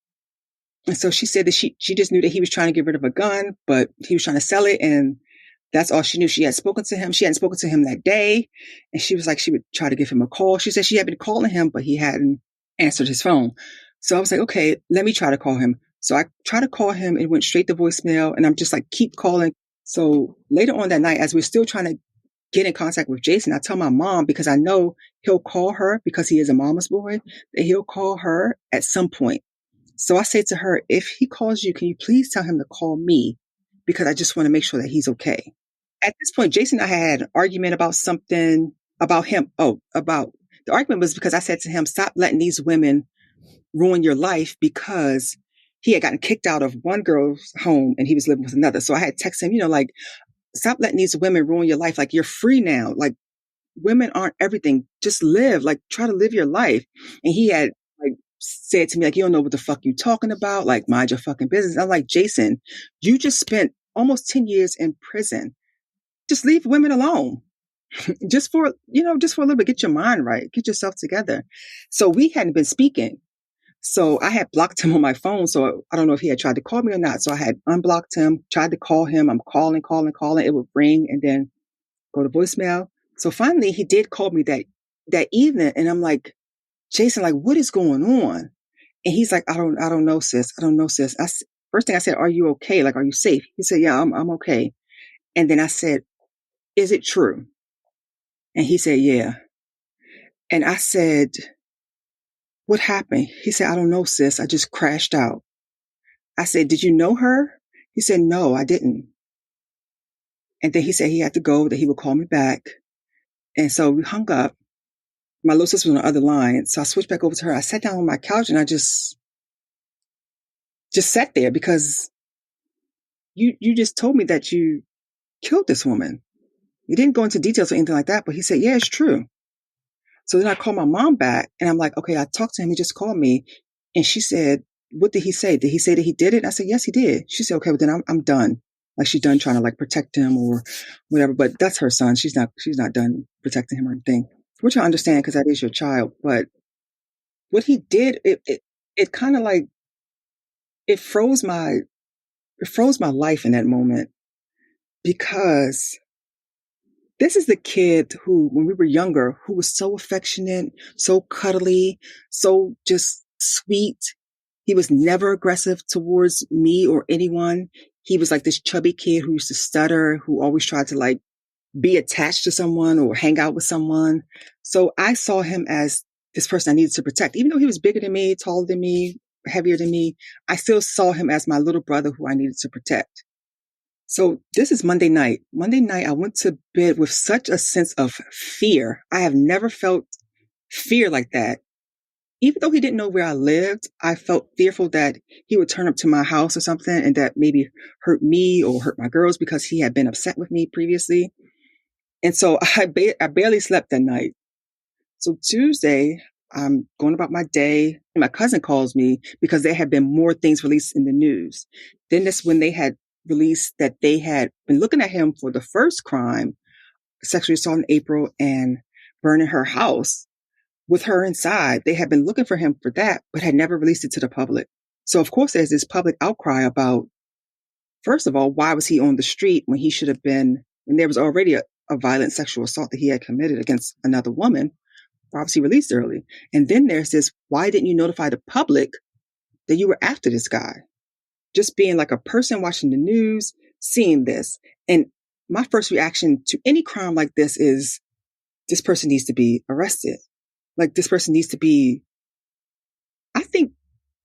And so she said that she just knew that he was trying to get rid of a gun, but he was trying to sell it. And that's all she knew. She had spoken to him. She hadn't spoken to him that day. And she was like, she would try to give him a call. She said she had been calling him, but he hadn't answered his phone. So I was like, okay, let me try to call him. So I tried to call him. It went straight to voicemail. And I'm just like, keep calling. So later on that night, as we're still trying to get in contact with Jason, I tell my mom, because I know he'll call her because he is a mama's boy, that he'll call her at some point. So I say to her, if he calls you, can you please tell him to call me? Because I just want to make sure that he's okay. At this point, Jason and I had an argument about something about him. The argument was because I said to him, stop letting these women ruin your life, because he had gotten kicked out of one girl's home and he was living with another. So I had texted him, like, stop letting these women ruin your life. Like, you're free now. Like, women aren't everything. Just live, like, try to live your life. And he had said to me, like, you don't know what the fuck you talking about. Like, mind your fucking business. I'm like, Jason, you just spent almost 10 years in prison. Just leave women alone. just for a little bit, get your mind right. Get yourself together. So we hadn't been speaking. So I had blocked him on my phone. So I don't know if he had tried to call me or not. So I had unblocked him, tried to call him. I'm calling. It would ring and then go to voicemail. So finally he did call me that evening. And I'm like, Jason, like, what is going on? And he's like, I don't know, sis. First thing I said, are you okay? Like, are you safe? He said, yeah, I'm okay. And then I said, is it true? And he said, yeah. And I said, what happened? He said, I don't know, sis. I just crashed out. I said, did you know her? He said, no, I didn't. And then he said he had to go, that he would call me back. And so we hung up. My little sister was on the other line. So I switched back over to her. I sat down on my couch and I just sat there, because you just told me that you killed this woman. You didn't go into details or anything like that, but he said, yeah, it's true. So then I called my mom back and I'm like, okay, I talked to him. He just called me. And she said, what did he say? Did he say that he did it? And I said, yes, he did. She said, okay, well then I'm done. Like, she's done trying to like protect him or whatever, but that's her son. She's not done protecting him or anything, which I understand because that is your child. But what he did, it kind of like, it froze my life in that moment, because this is the kid who, when we were younger, who was so affectionate, so cuddly, so just sweet. He was never aggressive towards me or anyone. He was like this chubby kid who used to stutter, who always tried to like be attached to someone or hang out with someone. So I saw him as this person I needed to protect. Even though he was bigger than me, taller than me, heavier than me, I still saw him as my little brother who I needed to protect. So this is Monday night. Monday night, I went to bed with such a sense of fear. I have never felt fear like that. Even though he didn't know where I lived, I felt fearful that he would turn up to my house or something and that maybe hurt me or hurt my girls, because he had been upset with me previously. And so I barely slept that night. So Tuesday, I'm going about my day, and my cousin calls me because there had been more things released in the news. Then that's when they had released that they had been looking at him for the first crime, sexually assault in April and burning her house with her inside. They had been looking for him for that, but had never released it to the public. So of course there's this public outcry about, first of all, why was he on the street when he should have been, when there was already a violent sexual assault that he had committed against another woman? Why was he released early? And then there's this, why didn't you notify the public that you were after this guy? Just being like a person watching the news, seeing this. And my first reaction to any crime like this is, this person needs to be arrested. Like, this person needs to be, I think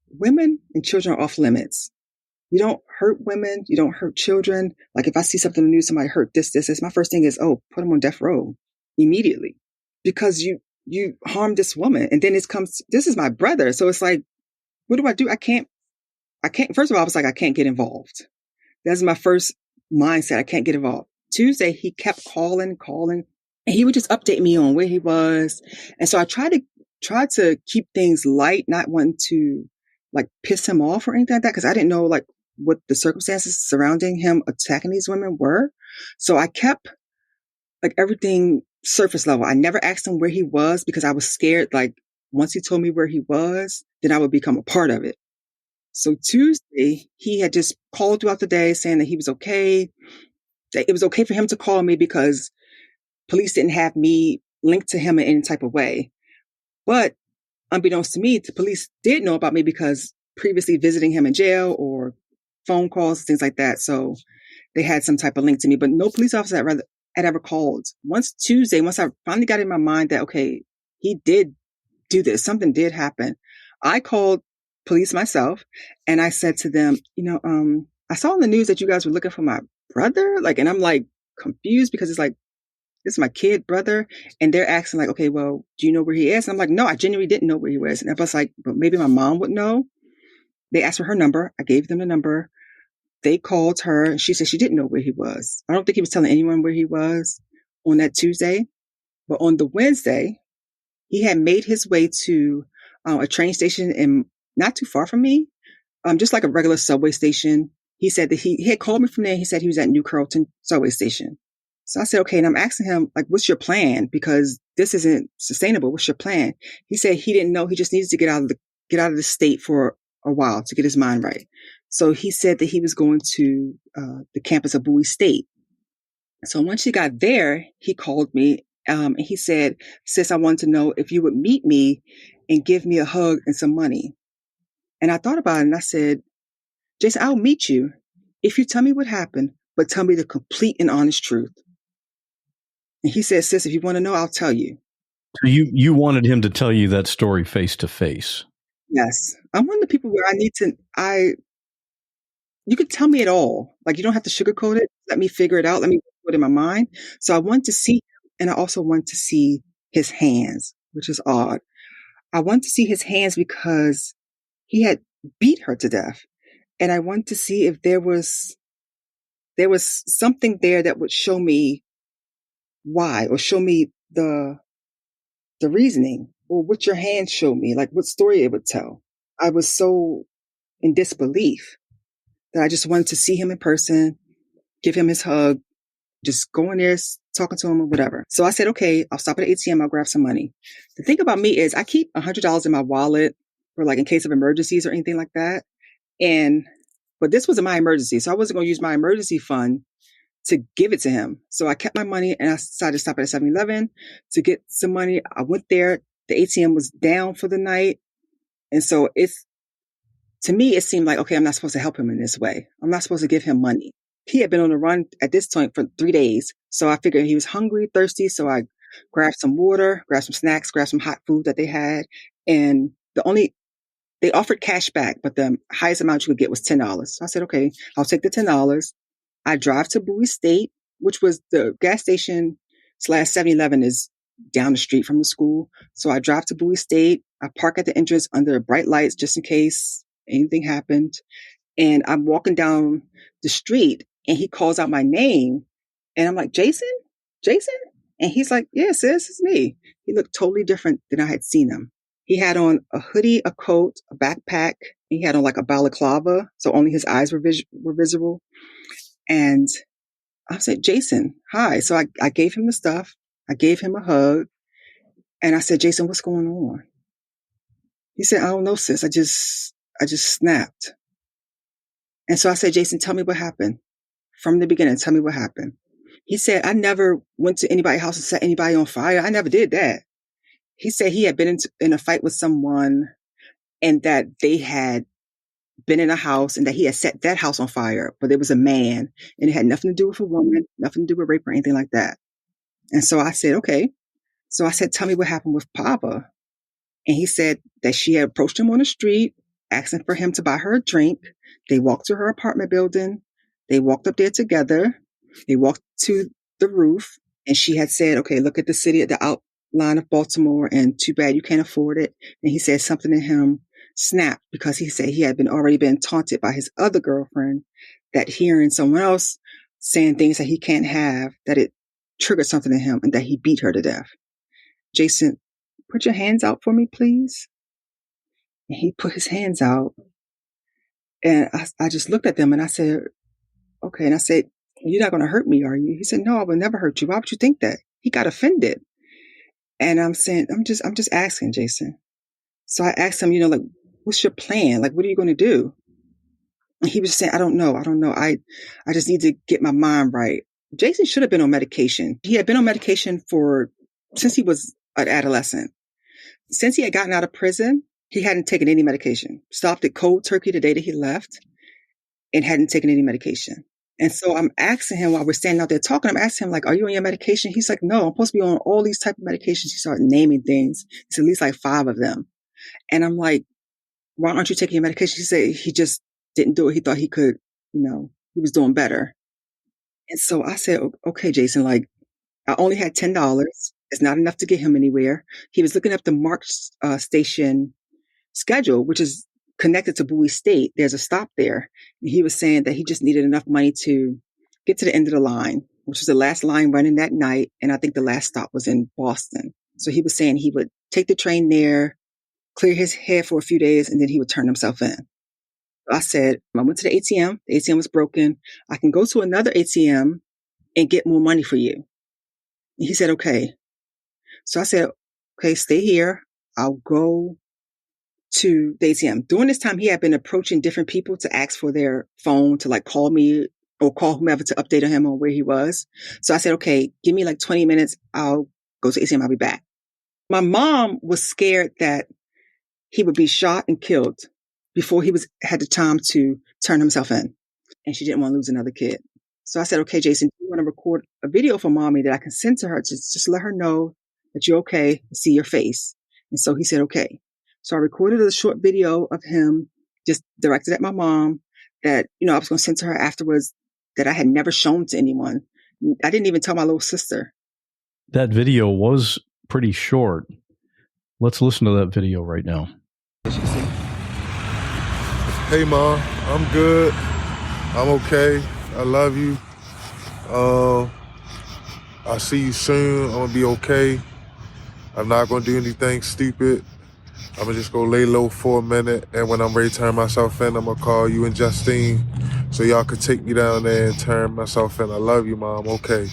women and children are off limits. You don't hurt women. You don't hurt children. Like, if I see something in the news, somebody hurt this, my first thing is, oh, put them on death row immediately, because you harmed this woman. And then this is my brother. So it's like, what do? I can't first of all, I was like, I can't get involved. That's my first mindset. I can't get involved. Tuesday, he kept calling, and he would just update me on where he was. And so I tried to keep things light, not wanting to like piss him off or anything like that, because I didn't know like what the circumstances surrounding him attacking these women were. So I kept like everything surface level. I never asked him where he was because I was scared. Like once he told me where he was, then I would become a part of it. So Tuesday, he had just called throughout the day saying that he was okay. That it was okay for him to call me because police didn't have me linked to him in any type of way. But unbeknownst to me, the police did know about me because previously visiting him in jail or phone calls, things like that. So they had some type of link to me, but no police officer had ever called. Once I finally got in my mind that, okay, he did do this, something did happen, I called police myself and I said to them, I saw in the news that you guys were looking for my brother. Like, and I'm like confused because it's like, this is my kid brother. And they're asking like, okay, well, do you know where he is? And I'm like, no, I genuinely didn't know where he was. And I was like, but maybe my mom would know. They asked for her number. I gave them the number. They called her and she said she didn't know where he was. I don't think he was telling anyone where he was on that Tuesday. But on the Wednesday, he had made his way to a train station in not too far from me, just like a regular subway station. He said that he had called me from there. He said he was at New Carrollton subway station. So I said, okay. And I'm asking him, like, what's your plan? Because this isn't sustainable. What's your plan? He said he didn't know. He just needed to get out of the state for a while to get his mind right. So he said that he was going to the campus of Bowie State. So once he got there, he called me and he said, sis, I wanted to know if you would meet me and give me a hug and some money. And I thought about it and I said, Jason, I'll meet you if you tell me what happened, but tell me the complete and honest truth. And he said, sis, if you want to know, I'll tell you. So you wanted him to tell you that story face to face. Yes. I'm one of the people where you could tell me it all. Like you don't have to sugarcoat it. Let me figure it out. Let me put it in my mind. So I want to see him and I also want to see his hands, which is odd. I want to see his hands because he had beat her to death. And I want to see if there was something there that would show me why or show me the reasoning or what your hands show me, like what story it would tell. I was so in disbelief that I just wanted to see him in person, give him his hug, just go in there, talking to him or whatever. So I said, okay, I'll stop at the ATM. I'll grab some money. The thing about me is I keep $100 in my wallet for like in case of emergencies or anything like that. But this wasn't my emergency. So I wasn't going to use my emergency fund to give it to him. So I kept my money and I decided to stop at a 7-Eleven to get some money. I went there. The ATM was down for the night. And so to me, it seemed like, okay, I'm not supposed to help him in this way. I'm not supposed to give him money. He had been on the run at this point for 3 days. So I figured he was hungry, thirsty. So I grabbed some water, grabbed some snacks, grabbed some hot food that they had. And they offered cash back, but the highest amount you could get was $10. So I said, okay, I'll take the $10. I drive to Bowie State, which was the gas station / 7-Eleven is down the street from the school. So I drive to Bowie State. I park at the entrance under bright lights just in case anything happened. And I'm walking down the street and he calls out my name. And I'm like, Jason? And he's like, yeah, sis, it's me. He looked totally different than I had seen him. He had on a hoodie, a coat, a backpack. He had on like a balaclava. So only his eyes were visible. And I said, Jason, hi. So I gave him the stuff. I gave him a hug. And I said, Jason, what's going on? He said, I don't know, sis. I just snapped. And so I said, Jason, tell me what happened. From the beginning, tell me what happened. He said, I never went to anybody's house and set anybody on fire. I never did that. He said he had been in a fight with someone and that they had been in a house and that he had set that house on fire, but it was a man and it had nothing to do with a woman, nothing to do with rape or anything like that. And so I said, okay. So I said, tell me what happened with Papa. And he said that she had approached him on the street, asking for him to buy her a drink. They walked to her apartment building. They walked up there together. They walked to the roof and she had said, okay, look at the city at the outline of Baltimore and too bad you can't afford it. And he said something to him snapped because he said he had already been taunted by his other girlfriend, that hearing someone else saying things that he can't have, that it triggered something in him and that he beat her to death. Jason, put your hands out for me, please. And he put his hands out. And I just looked at them and I said, okay. And I said, you're not going to hurt me, are you? He said, no, I will never hurt you. Why would you think that? He got offended. And I'm saying, I'm just asking, Jason. So I asked him, like, what's your plan? Like, what are you going to do? And he was saying, I don't know. I just need to get my mind right. Jason should have been on medication. He had been on medication since he was an adolescent. Since he had gotten out of prison, he hadn't taken any medication. Stopped it cold turkey the day that he left and hadn't taken any medication. And so I'm asking him while we're standing out there talking, I'm asking him, like, are you on your medication? He's like, no, I'm supposed to be on all these type of medications. He started naming things. It's at least like 5 of them. And I'm like, why aren't you taking your medication? He said he just didn't do it. He thought he could, he was doing better. And so I said, okay, Jason, like, I only had $10. It's not enough to get him anywhere. He was looking up the Mark Station schedule, which is connected to Bowie State. There's a stop there. And he was saying that he just needed enough money to get to the end of the line, which was the last line running that night. And I think the last stop was in Boston. So he was saying he would take the train there, clear his head for a few days, and then he would turn himself in. I said, I went to the ATM. The ATM was broken. I can go to another ATM and get more money for you. And he said, okay. So I said, okay, stay here. I'll go to the ATM. During this time, he had been approaching different people to ask for their phone to like call me or call whomever to update him on where he was. So I said, okay, give me like 20 minutes. I'll go to ATM. I'll be back. My mom was scared that he would be shot and killed before he had the time to turn himself in. And she didn't want to lose another kid. So I said, okay, Jason, do you want to record a video for mommy that I can send to her to just let her know that you're okay, see your face? And so he said, okay. So I recorded a short video of him just directed at my mom that, I was going to send to her afterwards, that I had never shown to anyone. I didn't even tell my little sister. That video was pretty short. Let's listen to that video right now. Hey, Mom, I'm good. I'm okay. I love you. I'll see you soon. I'm going to be okay. I'm not going to do anything stupid. I'm going to just go lay low for a minute. And when I'm ready to turn myself in, I'm going to call you and Justine so y'all could take me down there and turn myself in. I love you, Mom. Okay.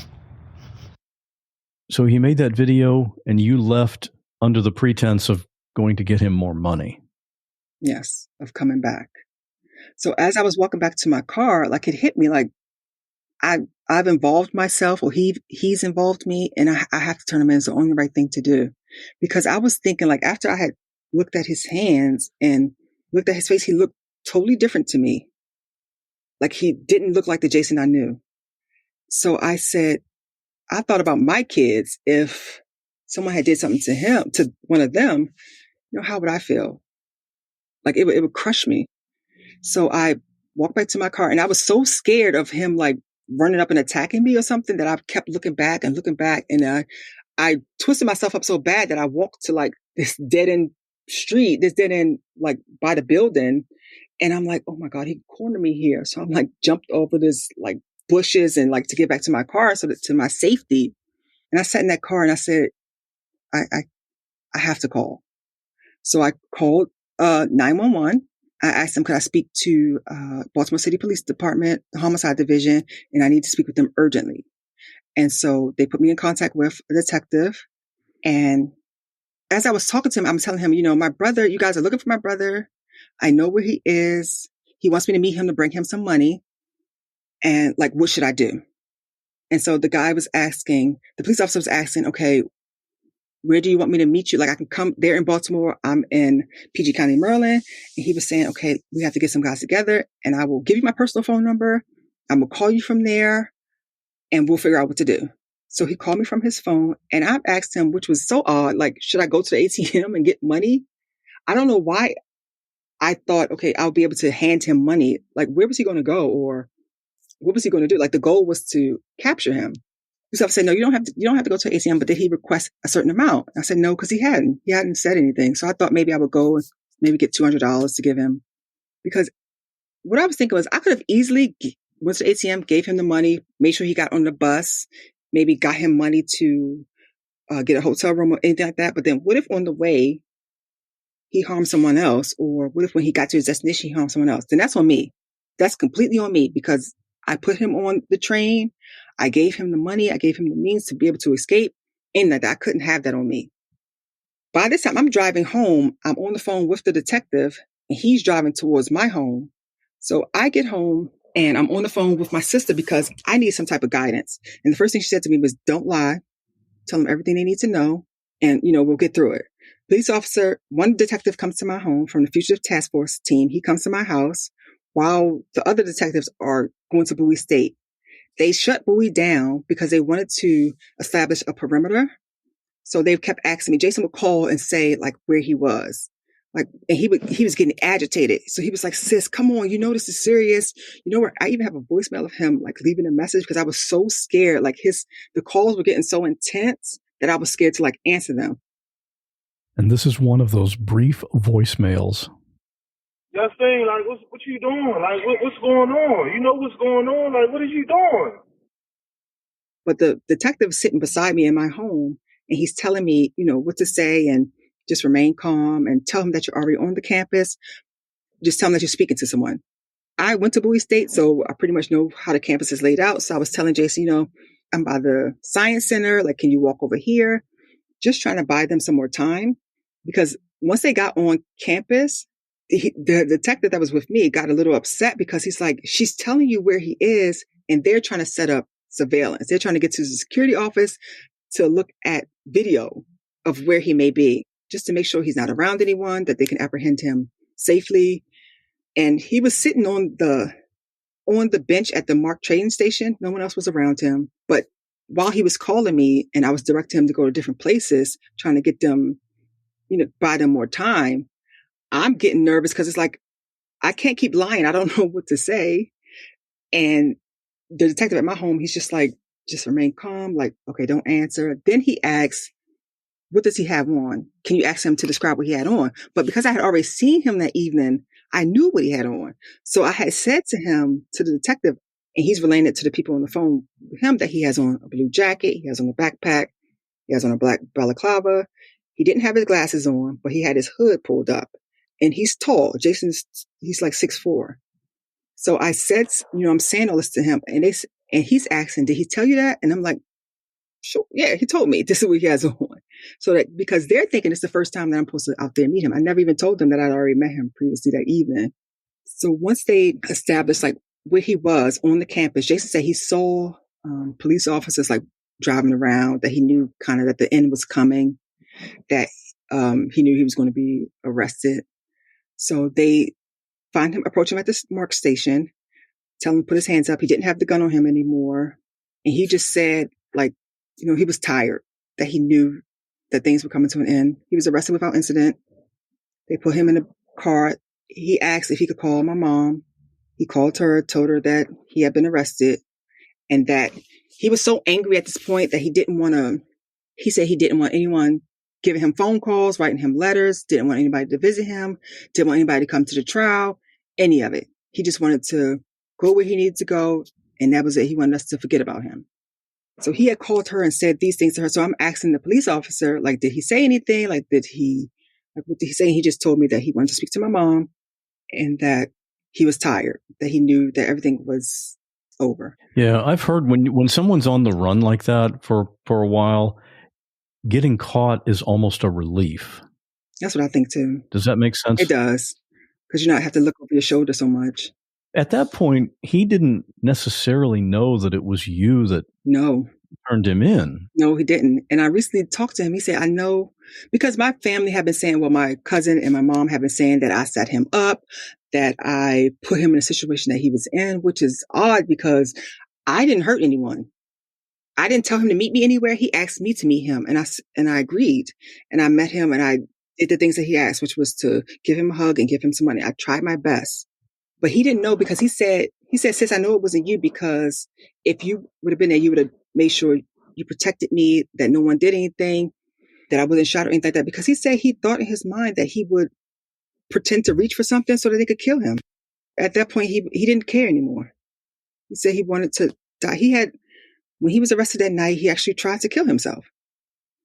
So he made that video and you left under the pretense of going to get him more money. Yes, of coming back. So as I was walking back to my car, like it hit me like I've involved myself, or he's involved me, and I have to turn him in. It's the only right thing to do. Because I was thinking, like, after I had looked at his hands and looked at his face, he looked totally different to me. Like he didn't look like the Jason I knew. So I said, I thought about my kids. If someone had did something to him, to one of them, how would I feel? Like it would crush me. So I walked back to my car and I was so scared of him like running up and attacking me or something that I kept looking back. And I twisted myself up so bad that I walked to like this dead end street, like by the building. And I'm like, oh my God, he cornered me here. So I'm like jumped over this like bushes and like to get back to my car so that to my safety. And I sat in that car and I said, I have to call. So I called 911. I asked them, could I speak to Baltimore City Police Department, the Homicide Division, and I need to speak with them urgently. And so they put me in contact with a detective. And as I was talking to him, I'm telling him, my brother, you guys are looking for my brother. I know where he is. He wants me to meet him to bring him some money. And like, what should I do? And so the police officer was asking, okay, where do you want me to meet you? Like I can come there in Baltimore. I'm in PG County, Maryland. And he was saying, okay, we have to get some guys together and I will give you my personal phone number. I'm going to call you from there and we'll figure out what to do. So he called me from his phone and I've asked him, which was so odd, like, should I go to the ATM and get money? I don't know why I thought, okay, I'll be able to hand him money. Like, where was he going to go? Or what was he going to do? Like the goal was to capture him. So I said, no, you don't have to go to ATM, but did he request a certain amount? I said, no, because he hadn't said anything. So I thought maybe I would go and maybe get $200 to give him. Because what I was thinking was I could have easily went to the ATM, gave him the money, made sure he got on the bus, maybe got him money to get a hotel room or anything like that. But then what if on the way he harmed someone else? Or what if when he got to his destination, he harmed someone else? Then that's on me. That's completely on me because I put him on the train. I gave him the money. I gave him the means to be able to escape. And that I couldn't have that on me. By this time I'm driving home. I'm on the phone with the detective and he's driving towards my home. So I get home and I'm on the phone with my sister because I need some type of guidance. And the first thing she said to me was, don't lie. Tell them everything they need to know. And, we'll get through it. Police officer, one detective comes to my home from the Fugitive Task Force team. He comes to my house while the other detectives are going to Bowie State. They shut Bowie down because they wanted to establish a perimeter. So they kept asking me, Jason would call and say like where he was. And he was getting agitated. So he was like, sis, come on. This is serious. Where I even have a voicemail of him like leaving a message because I was so scared. Like the calls were getting so intense that I was scared to like answer them. And this is one of those brief voicemails. Justine, like, what you doing? Like, what's going on? You know what's going on? Like, what are you doing? But the detective is sitting beside me in my home and he's telling me, what to say and just remain calm and tell him that you're already on the campus. Just tell him that you're speaking to someone. I went to Bowie State, so I pretty much know how the campus is laid out. So I was telling Jason, I'm by the science center. Like, can you walk over here? Just trying to buy them some more time because once they got on campus, the detective that was with me got a little upset because he's like, she's telling you where he is and they're trying to set up surveillance. They're trying to get to the security office to look at video of where he may be, just to make sure he's not around anyone, that they can apprehend him safely. And he was sitting on the bench at the MARC train station. No one else was around him. But while he was calling me and I was directing him to go to different places, trying to get them, buy them more time, I'm getting nervous because it's like, I can't keep lying. I don't know what to say. And the detective at my home, he's just like, just remain calm. Like, okay, don't answer. Then he asks, what does he have on? Can you ask him to describe what he had on? But because I had already seen him that evening, I knew what he had on. So I had said to the detective, and he's relaying it to the people on the phone with him, that he has on a blue jacket, he has on a backpack, he has on a black balaclava. He didn't have his glasses on, but he had his hood pulled up. And he's tall. He's like 6'4". So I said, I'm saying all this to him, and he's asking, did he tell you that? And I'm like, sure. Yeah, he told me this is what he has on. So that because they're thinking it's the first time that I'm supposed to out there meet him. I never even told them that I'd already met him previously that evening. So once they established like where he was on the campus, Jason said he saw police officers like driving around, that he knew kind of that the end was coming, that he knew he was going to be arrested. So they find him, approach him at the MARC station, tell him to put his hands up. He didn't have the gun on him anymore. And he just said, like, he was tired, that he knew that things were coming to an end. He was arrested without incident. They put him in a car. He asked if he could call my mom. He called her, told her that he had been arrested and that he was so angry at this point that he said he didn't want anyone giving him phone calls, writing him letters, didn't want anybody to visit him, didn't want anybody to come to the trial, any of it. He just wanted to go where he needed to go, and that was it. He wanted us to forget about him. So he had called her and said these things to her. So I'm asking the police officer, like, did he say anything? Like, what did he say? He just told me that he wanted to speak to my mom and that he was tired, that he knew that everything was over. Yeah, I've heard when someone's on the run like that for a while, getting caught is almost a relief. That's what I think too. Does that make sense? It does, because you not have to look over your shoulder so much. At that point, he didn't necessarily know that it was you that turned him in. No, he didn't. And I recently talked to him. He said, I know, because my family have been saying, well, my cousin and my mom have been saying that I set him up, that I put him in a situation that he was in, which is odd because I didn't hurt anyone. I didn't tell him to meet me anywhere. He asked me to meet him, and I agreed. And I met him, and I did the things that he asked, which was to give him a hug and give him some money. I tried my best. But he didn't know, because he said, sis, I know it wasn't you, because if you would have been there, you would have made sure you protected me, that no one did anything, that I wasn't shot or anything like that. Because he said he thought in his mind that he would pretend to reach for something so that they could kill him. At that point, he didn't care anymore. He said he wanted to die. When he was arrested that night, he actually tried to kill himself.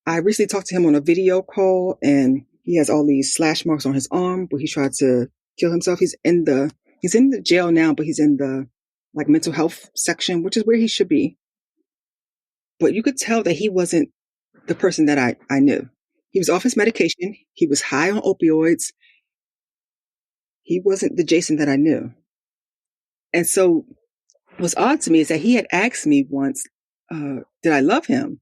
I recently talked to him on a video call, and he has all these slash marks on his arm where he tried to kill himself. He's in the jail now, but he's in the like mental health section, which is where he should be. But you could tell that he wasn't the person that I knew. He was off his medication. He was high on opioids. He wasn't the Jason that I knew. And so what's odd to me is that he had asked me once, did I love him?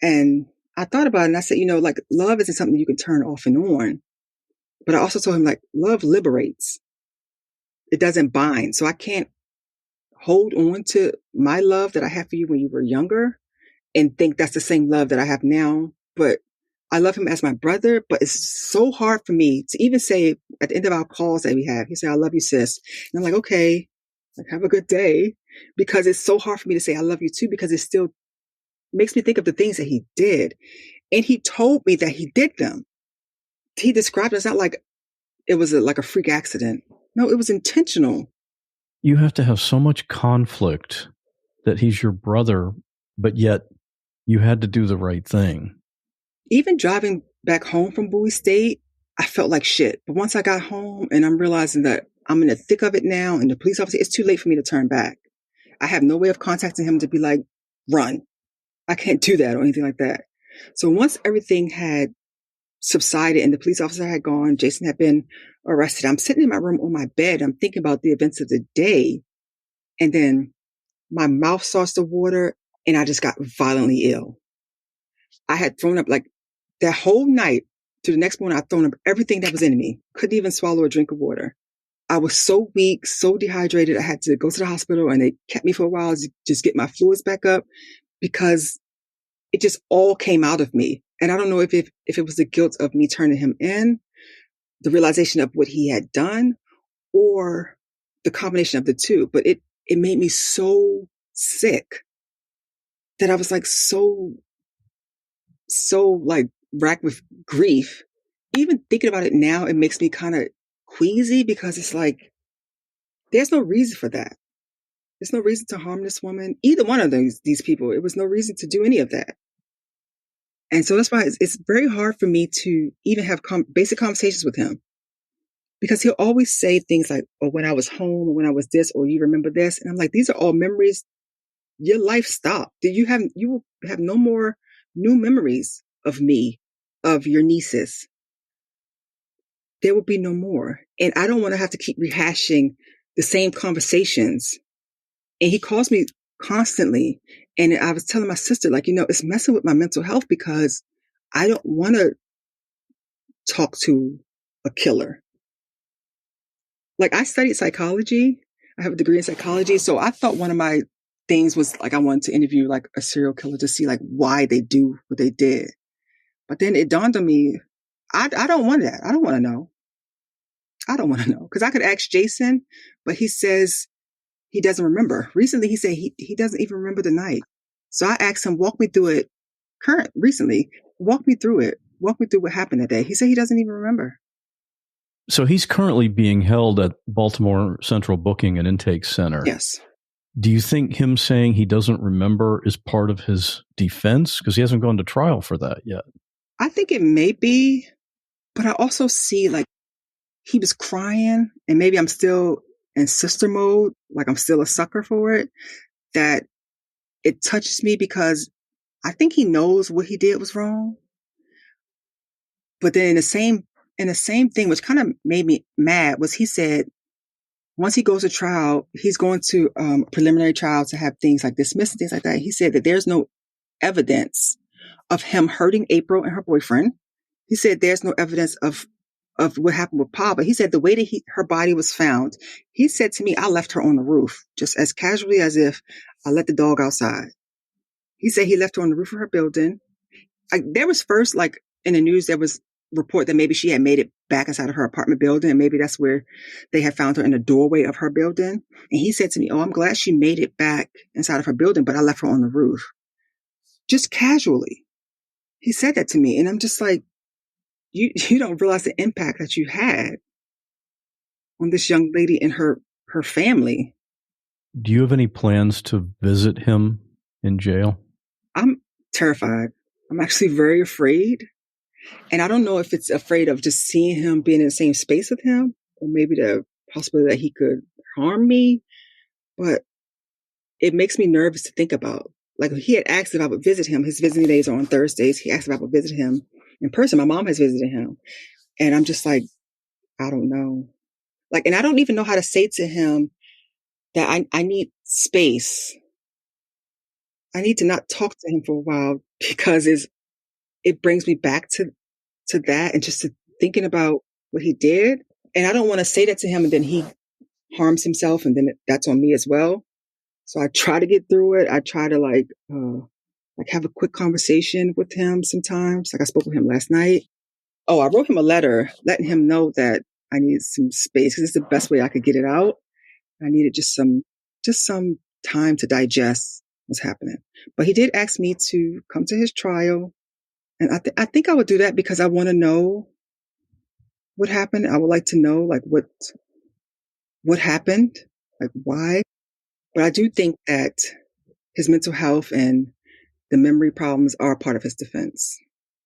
And I thought about it and I said, like love isn't something you can turn off and on. But I also told him like love liberates. It doesn't bind. So I can't hold on to my love that I had for you when you were younger and think that's the same love that I have now. But I love him as my brother, but it's so hard for me to even say at the end of our calls that we have, he said, I love you, sis. And I'm like, okay, like, have a good day. Because it's so hard for me to say, I love you too, because it still makes me think of the things that he did. And he told me that he did them. He described it as not like it was like a freak accident. No, it was intentional. You have to have so much conflict that he's your brother, but yet you had to do the right thing. Even driving back home from Bowie State, I felt like shit. But once I got home and I'm realizing that I'm in the thick of it now and the police officer, it's too late for me to turn back. I have no way of contacting him to be like, run. I can't do that or anything like that. So once everything had subsided and the police officer had gone, Jason had been arrested, I'm sitting in my room on my bed. I'm thinking about the events of the day. And then my mouth starts to water and I just got violently ill. I had thrown up like that whole night to the next morning. I'd thrown up everything that was in me. Couldn't even swallow a drink of water. I was so weak, so dehydrated. I had to go to the hospital and they kept me for a while to just get my fluids back up because it just all came out of me. And I don't know if it was the guilt of me turning him in, the realization of what he had done, or the combination of the two. But it made me so sick that I was like so like racked with grief. Even thinking about it now, it makes me kind of queasy because it's like, there's no reason for that. There's no reason to harm this woman. Either one of these people, it was no reason to do any of that. And so that's why it's very hard for me to even have basic conversations with him, because he'll always say things like, oh, when I was home, or when I was this, or you remember this. And I'm like, these are all memories. Your life stopped. You will have no more new memories of me, of your nieces. There will be no more. And I don't want to have to keep rehashing the same conversations. And he calls me constantly. And I was telling my sister, like, it's messing with my mental health because I don't want to talk to a killer. Like, I studied psychology. I have a degree in psychology. So I thought one of my things was like, I wanted to interview like a serial killer to see like why they do what they did. But then it dawned on me, I don't want that. I don't want to know. I don't want to know because I could ask Jason, but he says he doesn't remember. Recently, he said he doesn't even remember the night. So I asked him, walk me through it. Recently, walk me through it. Walk me through what happened that day. He said he doesn't even remember. So he's currently being held at Baltimore Central Booking and Intake Center. Yes. Do you think him saying he doesn't remember is part of his defense? Because he hasn't gone to trial for that yet. I think it may be, but I also see like he was crying and maybe I'm still in sister mode, like I'm still a sucker for it, that it touches me because I think he knows what he did was wrong. But then in the same thing, which kind of made me mad, was he said, once he goes to trial, he's going to preliminary trial to have things like dismissed and things like that. He said that there's no evidence of him hurting April and her boyfriend. He said there's no evidence of what happened with Pa, but he said the way that her body was found, he said to me, I left her on the roof just as casually as if I let the dog outside. He said he left her on the roof of her building. There was first, like in the news, there was report that maybe she had made it back inside of her apartment building, and maybe that's where they had found her in the doorway of her building. And he said to me, oh, I'm glad she made it back inside of her building, but I left her on the roof. Just casually. He said that to me, and I'm just like, you don't realize the impact that you had on this young lady and her family. Do you have any plans to visit him in jail? I'm terrified. I'm actually very afraid. And I don't know if it's afraid of just seeing him, being in the same space with him, or maybe the possibility that he could harm me. But it makes me nervous to think about. Like, he had asked if I would visit him. His visiting days are on Thursdays. He asked if I would visit him in person. My mom has visited him. And I'm just like, I don't know. Like, and I don't even know how to say to him that I need space. I need to not talk to him for a while because it brings me back to that and just to thinking about what he did. And I don't want to say that to him and then he harms himself and then that's on me as well. So I try to get through it. I try to like have a quick conversation with him sometimes. Like I spoke with him last night. Oh, I wrote him a letter letting him know that I needed some space because it's the best way I could get it out. I needed just some time to digest what's happening. But he did ask me to come to his trial. And I think I would do that because I want to know what happened. I would like to know like what happened, like why. But I do think that his mental health and the memory problems are part of his defense.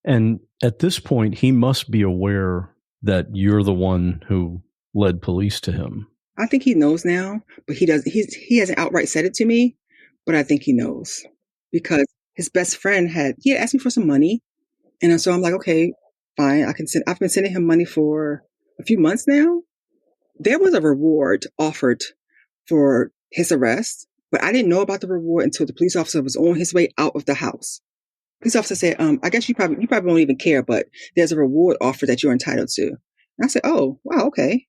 And at this point, he must be aware that you're the one who led police to him. I think he knows now, but he hasn't outright said it to me, but I think he knows because his best friend had asked me for some money. And so I'm like, okay, fine. I've been sending him money for a few months now. There was a reward offered for his arrest, but I didn't know about the reward until the police officer was on his way out of the house. Police officer said, I guess you probably won't even care, but there's a reward offer that you're entitled to. And I said, oh, wow, okay.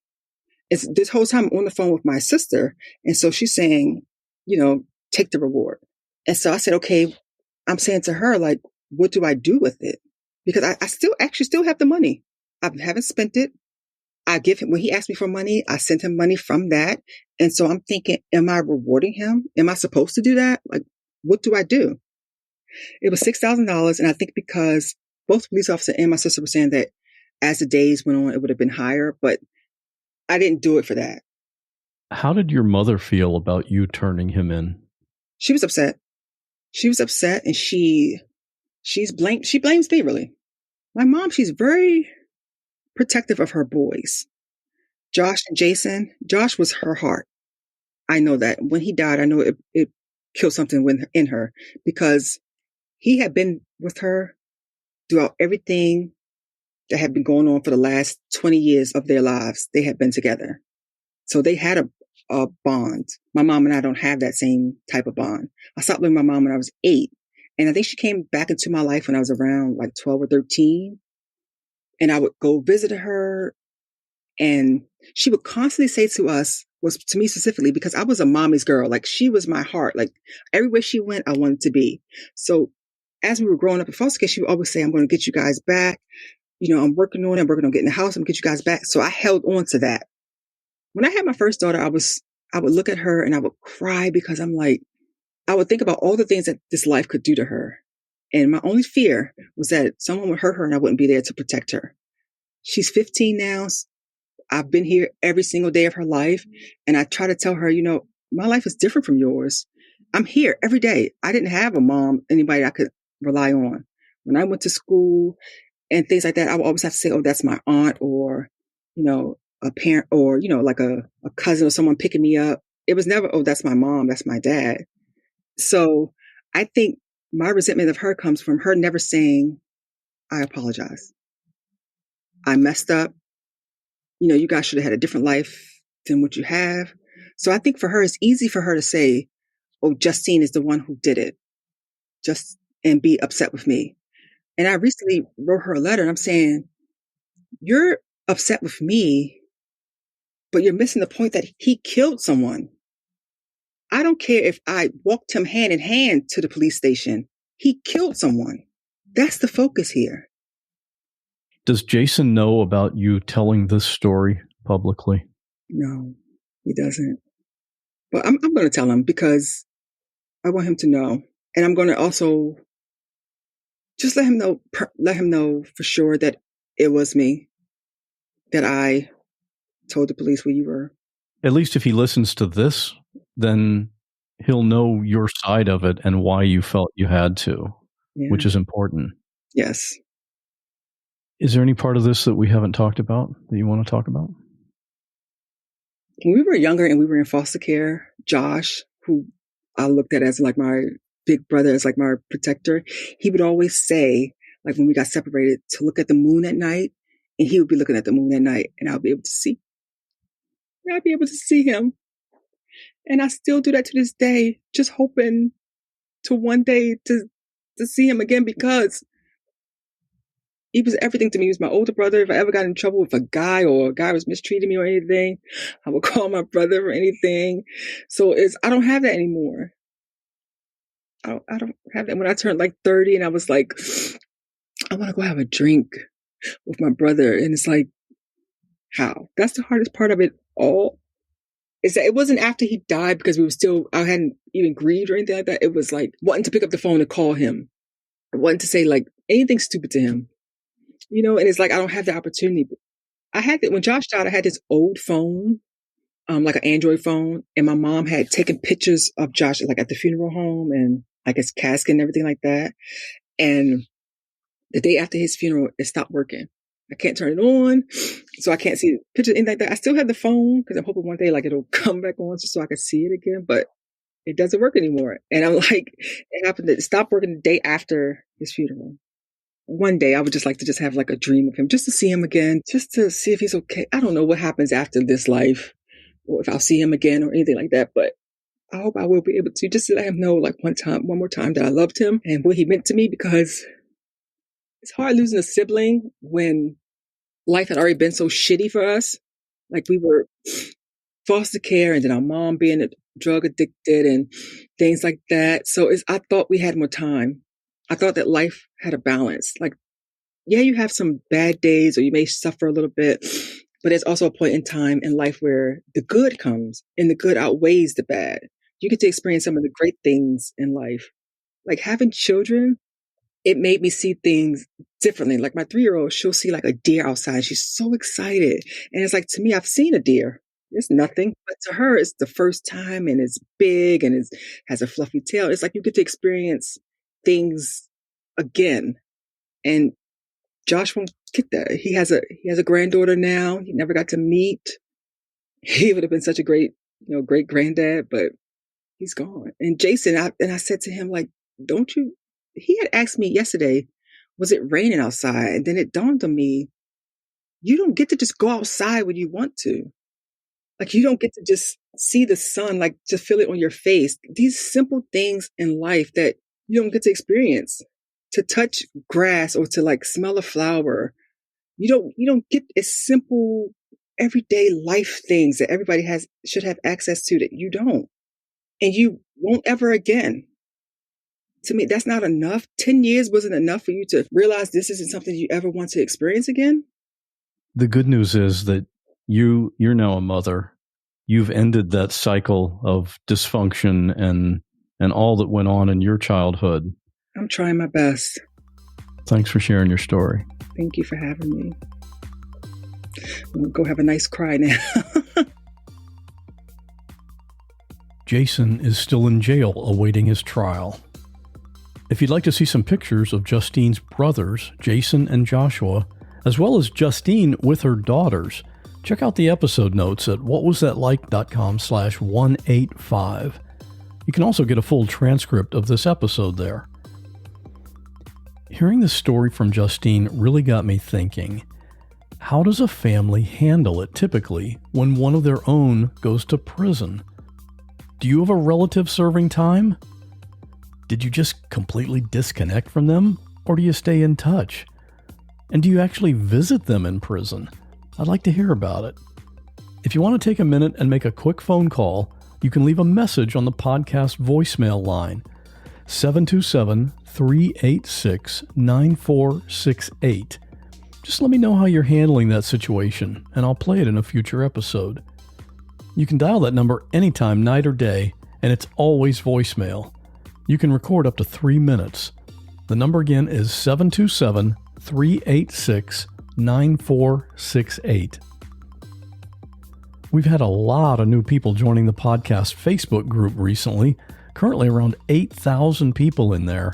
It's this whole time I'm on the phone with my sister. And so she's saying, take the reward. And so I said, okay, I'm saying to her, like, what do I do with it? Because I still have the money. I haven't spent it. I give him, when he asked me for money, I sent him money from that. And so I'm thinking, am I rewarding him? Am I supposed to do that? Like, what do I do? It was $6,000. And I think because both police officer and my sister were saying that as the days went on, it would have been higher, but I didn't do it for that. How did your mother feel about you turning him in? She was upset. And she blames me really. My mom, she's very protective of her boys. Josh and Jason, Josh was her heart. I know that when he died, I know it killed something in her because he had been with her throughout everything that had been going on for the last 20 years of their lives. They had been together. So they had a bond. My mom and I don't have that same type of bond. I stopped living with my mom when I was 8. And I think she came back into my life when I was around like 12 or 13. And I would go visit her. And she would constantly say to me specifically, because I was a mommy's girl. Like she was my heart. Like everywhere she went, I wanted to be. So as we were growing up in foster care, she would always say, I'm going to get you guys back. I'm working on getting the house. I'm going to get you guys back. So I held on to that. When I had my first daughter, I would look at her and I would cry because I'm like, I would think about all the things that this life could do to her. And my only fear was that someone would hurt her and I wouldn't be there to protect her. She's 15 now. I've been here every single day of her life. And I try to tell her, my life is different from yours. I'm here every day. I didn't have a mom, anybody I could rely on. When I went to school and things like that, I would always have to say, oh, that's my aunt or, a parent or, like a cousin or someone picking me up. It was never, oh, that's my mom. That's my dad. So I think my resentment of her comes from her never saying, I apologize. I messed up. You guys should have had a different life than what you have. So I think for her, it's easy for her to say, oh, Justine is the one who did it, and be upset with me. And I recently wrote her a letter and I'm saying, you're upset with me, but you're missing the point that he killed someone. I don't care if I walked him hand in hand to the police station. He killed someone. That's the focus here. Does Jason know about you telling this story publicly? No, he doesn't. But I'm going to tell him because I want him to know. And I'm going to also just let him know for sure that it was me, that I told the police where you were. At least if he listens to this, then he'll know your side of it and why you felt you had to, which is important. Yes. Is there any part of this that we haven't talked about that you want to talk about? When we were younger and we were in foster care, Josh, who I looked at as like my big brother, as like my protector, he would always say, like when we got separated, to look at the moon at night, and he would be looking at the moon at night, and I'll be able to see. I'll be able to see him. And I still do that to this day, just hoping to one day to see him again, because he was everything to me. He was my older brother. If I ever got in trouble with a guy or a guy was mistreating me or anything, I would call my brother or anything. So I don't have that anymore. I don't have that. When I turned like 30 and I was like, I want to go have a drink with my brother. And it's like, how? That's the hardest part of it all. Is that it wasn't after he died, because I hadn't even grieved or anything like that. It was like wanting to pick up the phone and call him. Wanting to say like anything stupid to him. And it's like, I don't have the opportunity. I had that when Josh died, I had this old phone, like an Android phone. And my mom had taken pictures of Josh, like at the funeral home and like his casket and everything like that. And the day after his funeral, it stopped working. I can't turn it on. So I can't see pictures, anything like that. I still have the phone because I'm hoping one day like it'll come back on just so I can see it again, but it doesn't work anymore. And I'm like, it happened to stop working the day after his funeral. One day I would just like to just have like a dream of him, just to see him again, just to see if he's okay. I don't know what happens after this life or if I'll see him again or anything like that, but I hope I will be able to, just to let him know like one more time that I loved him and what he meant to me, because it's hard losing a sibling when life had already been so shitty for us. Like we were foster care and then our mom being drug addicted and things like that. So I thought we had more time. I thought that life had a balance. Like, yeah, you have some bad days or you may suffer a little bit, but there's also a point in time in life where the good comes and the good outweighs the bad. You get to experience some of the great things in life. Like having children, it made me see things differently. Like my 3-year-old, she'll see like a deer outside. She's so excited. And it's like, to me, I've seen a deer. It's nothing. But to her, it's the first time and it's big and it has a fluffy tail. It's like you get to experience things again. And Josh won't get that. He has a granddaughter now. He never got to meet. He would have been such a great granddad, but he's gone. And Jason, I said to him, like, don't you, he had asked me yesterday, was it raining outside? And then it dawned on me, you don't get to just go outside when you want to. Like, you don't get to just see the sun, like just feel it on your face. These simple things in life that you don't get to experience. To touch grass or to like smell a flower. You don't get as simple everyday life things that everybody should have access to that you don't. And you won't ever again. To me, that's not enough. 10 years wasn't enough for you to realize this isn't something you ever want to experience again. The good news is that you're now a mother. You've ended that cycle of dysfunction and all that went on in your childhood. I'm trying my best. Thanks for sharing your story. Thank you for having me. I'm going to go have a nice cry now. Jason is still in jail awaiting his trial. If you'd like to see some pictures of Justine's brothers, Jason and Joshua, as well as Justine with her daughters, check out the episode notes at whatwasthatlike.com/185. You can also get a full transcript of this episode there. Hearing the story from Justine really got me thinking, how does a family handle it typically when one of their own goes to prison? Do you have a relative serving time? Did you just completely disconnect from them, or do you stay in touch? And do you actually visit them in prison? I'd like to hear about it. If you want to take a minute and make a quick phone call, you can leave a message on the podcast voicemail line, 727-386-9468. Just let me know how you're handling that situation, and I'll play it in a future episode. You can dial that number anytime, night or day, and it's always voicemail. You can record up to 3 minutes. The number again is 727-386-9468. 9468. We've had a lot of new people joining the podcast Facebook group recently, currently around 8,000 people in there.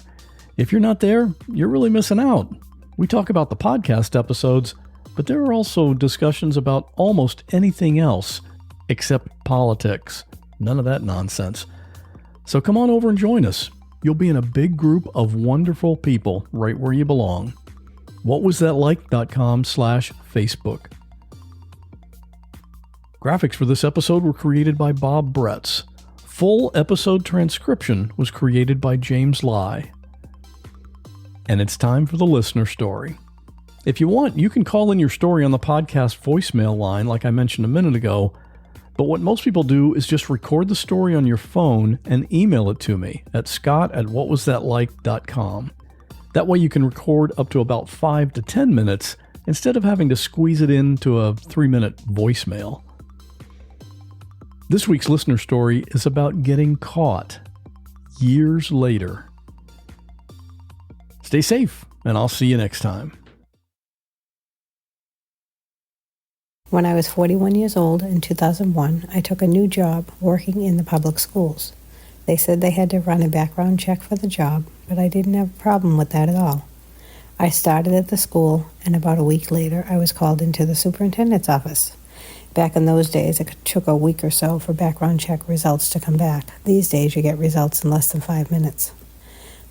If you're not there, you're really missing out. We talk about the podcast episodes, but there are also discussions about almost anything else except politics. None of that nonsense. So come on over and join us. You'll be in a big group of wonderful people right where you belong. whatwasthatlike.com/Facebook. Graphics for this episode were created by Bob Bretz. Full episode transcription was created by James Lai. And it's time for the listener story. If you want, you can call in your story on the podcast voicemail line like I mentioned a minute ago, but what most people do is just record the story on your phone and email it to me at scott@whatwasthatlike.com. That way you can record up to about 5 to 10 minutes instead of having to squeeze it into a 3-minute voicemail. This week's listener story is about getting caught years later. Stay safe, and I'll see you next time. When I was 41 years old in 2001, I took a new job working in the public schools. They said they had to run a background check for the job, but I didn't have a problem with that at all. I started at the school, and about a week later, I was called into the superintendent's office. Back in those days, it took a week or so for background check results to come back. These days, you get results in less than 5 minutes.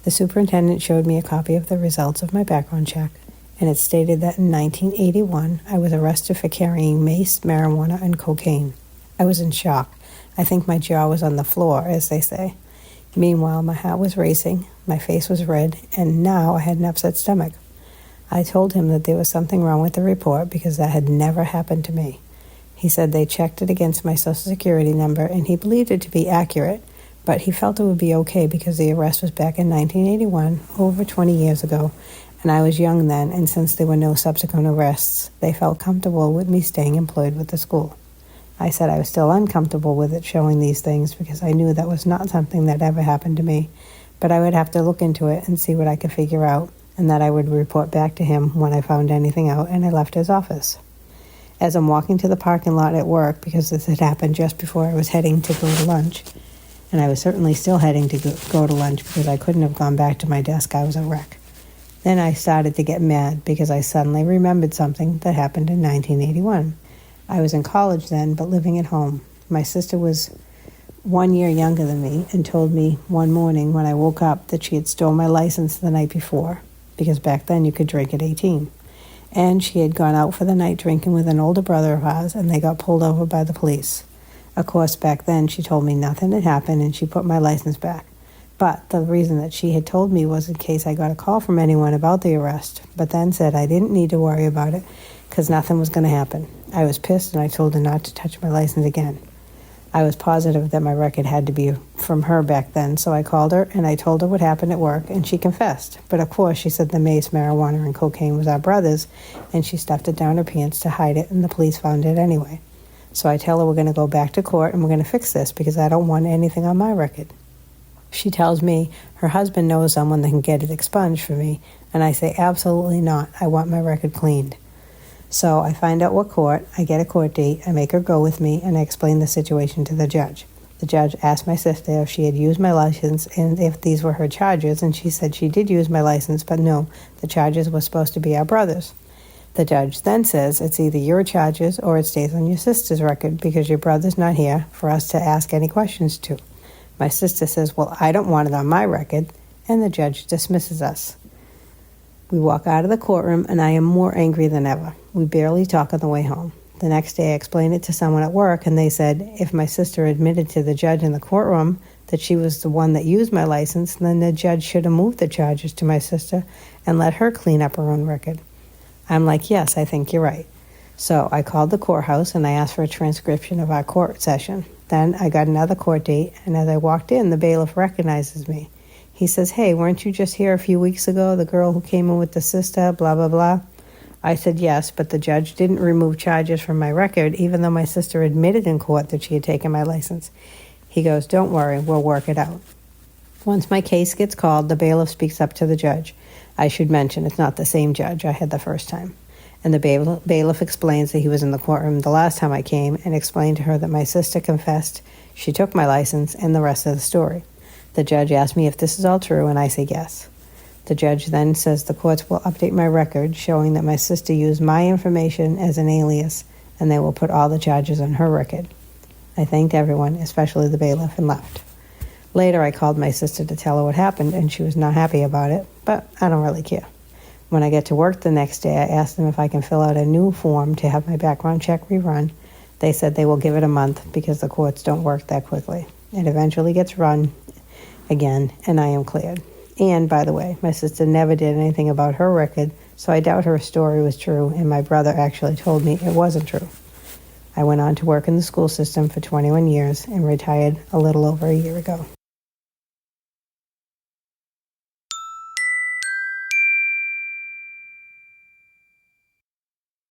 The superintendent showed me a copy of the results of my background check, and it stated that in 1981, I was arrested for carrying mace, marijuana, and cocaine. I was in shock. I think my jaw was on the floor, as they say. Meanwhile, my heart was racing, my face was red, and now I had an upset stomach. I told him that there was something wrong with the report because that had never happened to me. He said they checked it against my Social Security number, and he believed it to be accurate, but he felt it would be okay because the arrest was back in 1981, over 20 years ago, and I was young then, and since there were no subsequent arrests, they felt comfortable with me staying employed with the school. I said I was still uncomfortable with it showing these things because I knew that was not something that ever happened to me, but I would have to look into it and see what I could figure out, and that I would report back to him when I found anything out, and I left his office. As I'm walking to the parking lot at work, because this had happened just before I was heading to go to lunch, and I was certainly still heading to go to lunch because I couldn't have gone back to my desk, I was a wreck. Then I started to get mad because I suddenly remembered something that happened in 1981. I was in college then, but living at home. My sister was 1 year younger than me and told me one morning when I woke up that she had stolen my license the night before, because back then you could drink at 18. And she had gone out for the night drinking with an older brother of ours, and they got pulled over by the police. Of course, back then she told me nothing had happened and she put my license back. But the reason that she had told me was in case I got a call from anyone about the arrest, but then said I didn't need to worry about it because nothing was going to happen. I was pissed and I told her not to touch my license again. I was positive that my record had to be from her back then, so I called her and I told her what happened at work, and she confessed. But of course, she said the mace, marijuana, and cocaine was our brother's, and she stuffed it down her pants to hide it, and the police found it anyway. So I tell her we're going to go back to court and we're going to fix this because I don't want anything on my record. She tells me her husband knows someone that can get it expunged for me, and I say absolutely not. I want my record cleaned. So I find out what court, I get a court date, I make her go with me, and I explain the situation to the judge. The judge asked my sister if she had used my license and if these were her charges, and she said she did use my license, but no, the charges were supposed to be our brother's. The judge then says it's either your charges or it stays on your sister's record because your brother's not here for us to ask any questions to. My sister says, well, I don't want it on my record, and the judge dismisses us. We walk out of the courtroom, and I am more angry than ever. We barely talk on the way home. The next day, I explained it to someone at work, and they said if my sister admitted to the judge in the courtroom that she was the one that used my license, then the judge should have moved the charges to my sister and let her clean up her own record. I'm like, yes, I think you're right. So I called the courthouse, and I asked for a transcription of our court session. Then I got another court date, and as I walked in, the bailiff recognizes me. He says, hey, weren't you just here a few weeks ago, the girl who came in with the sister, blah, blah, blah? I said yes, but the judge didn't remove charges from my record, even though my sister admitted in court that she had taken my license. He goes, don't worry, we'll work it out. Once my case gets called, the bailiff speaks up to the judge. I should mention it's not the same judge I had the first time. And the bailiff explains that he was in the courtroom the last time I came and explained to her that my sister confessed she took my license and the rest of the story. The judge asked me if this is all true, and I say yes. The judge then says the courts will update my record, showing that my sister used my information as an alias, and they will put all the charges on her record. I thanked everyone, especially the bailiff, and left. Later, I called my sister to tell her what happened, and she was not happy about it, but I don't really care. When I get to work the next day, I asked them if I can fill out a new form to have my background check rerun. They said they will give it a month because the courts don't work that quickly. It eventually gets run again, and I am cleared. And, by the way, my sister never did anything about her record, so I doubt her story was true, and my brother actually told me it wasn't true. I went on to work in the school system for 21 years and retired a little over a year ago.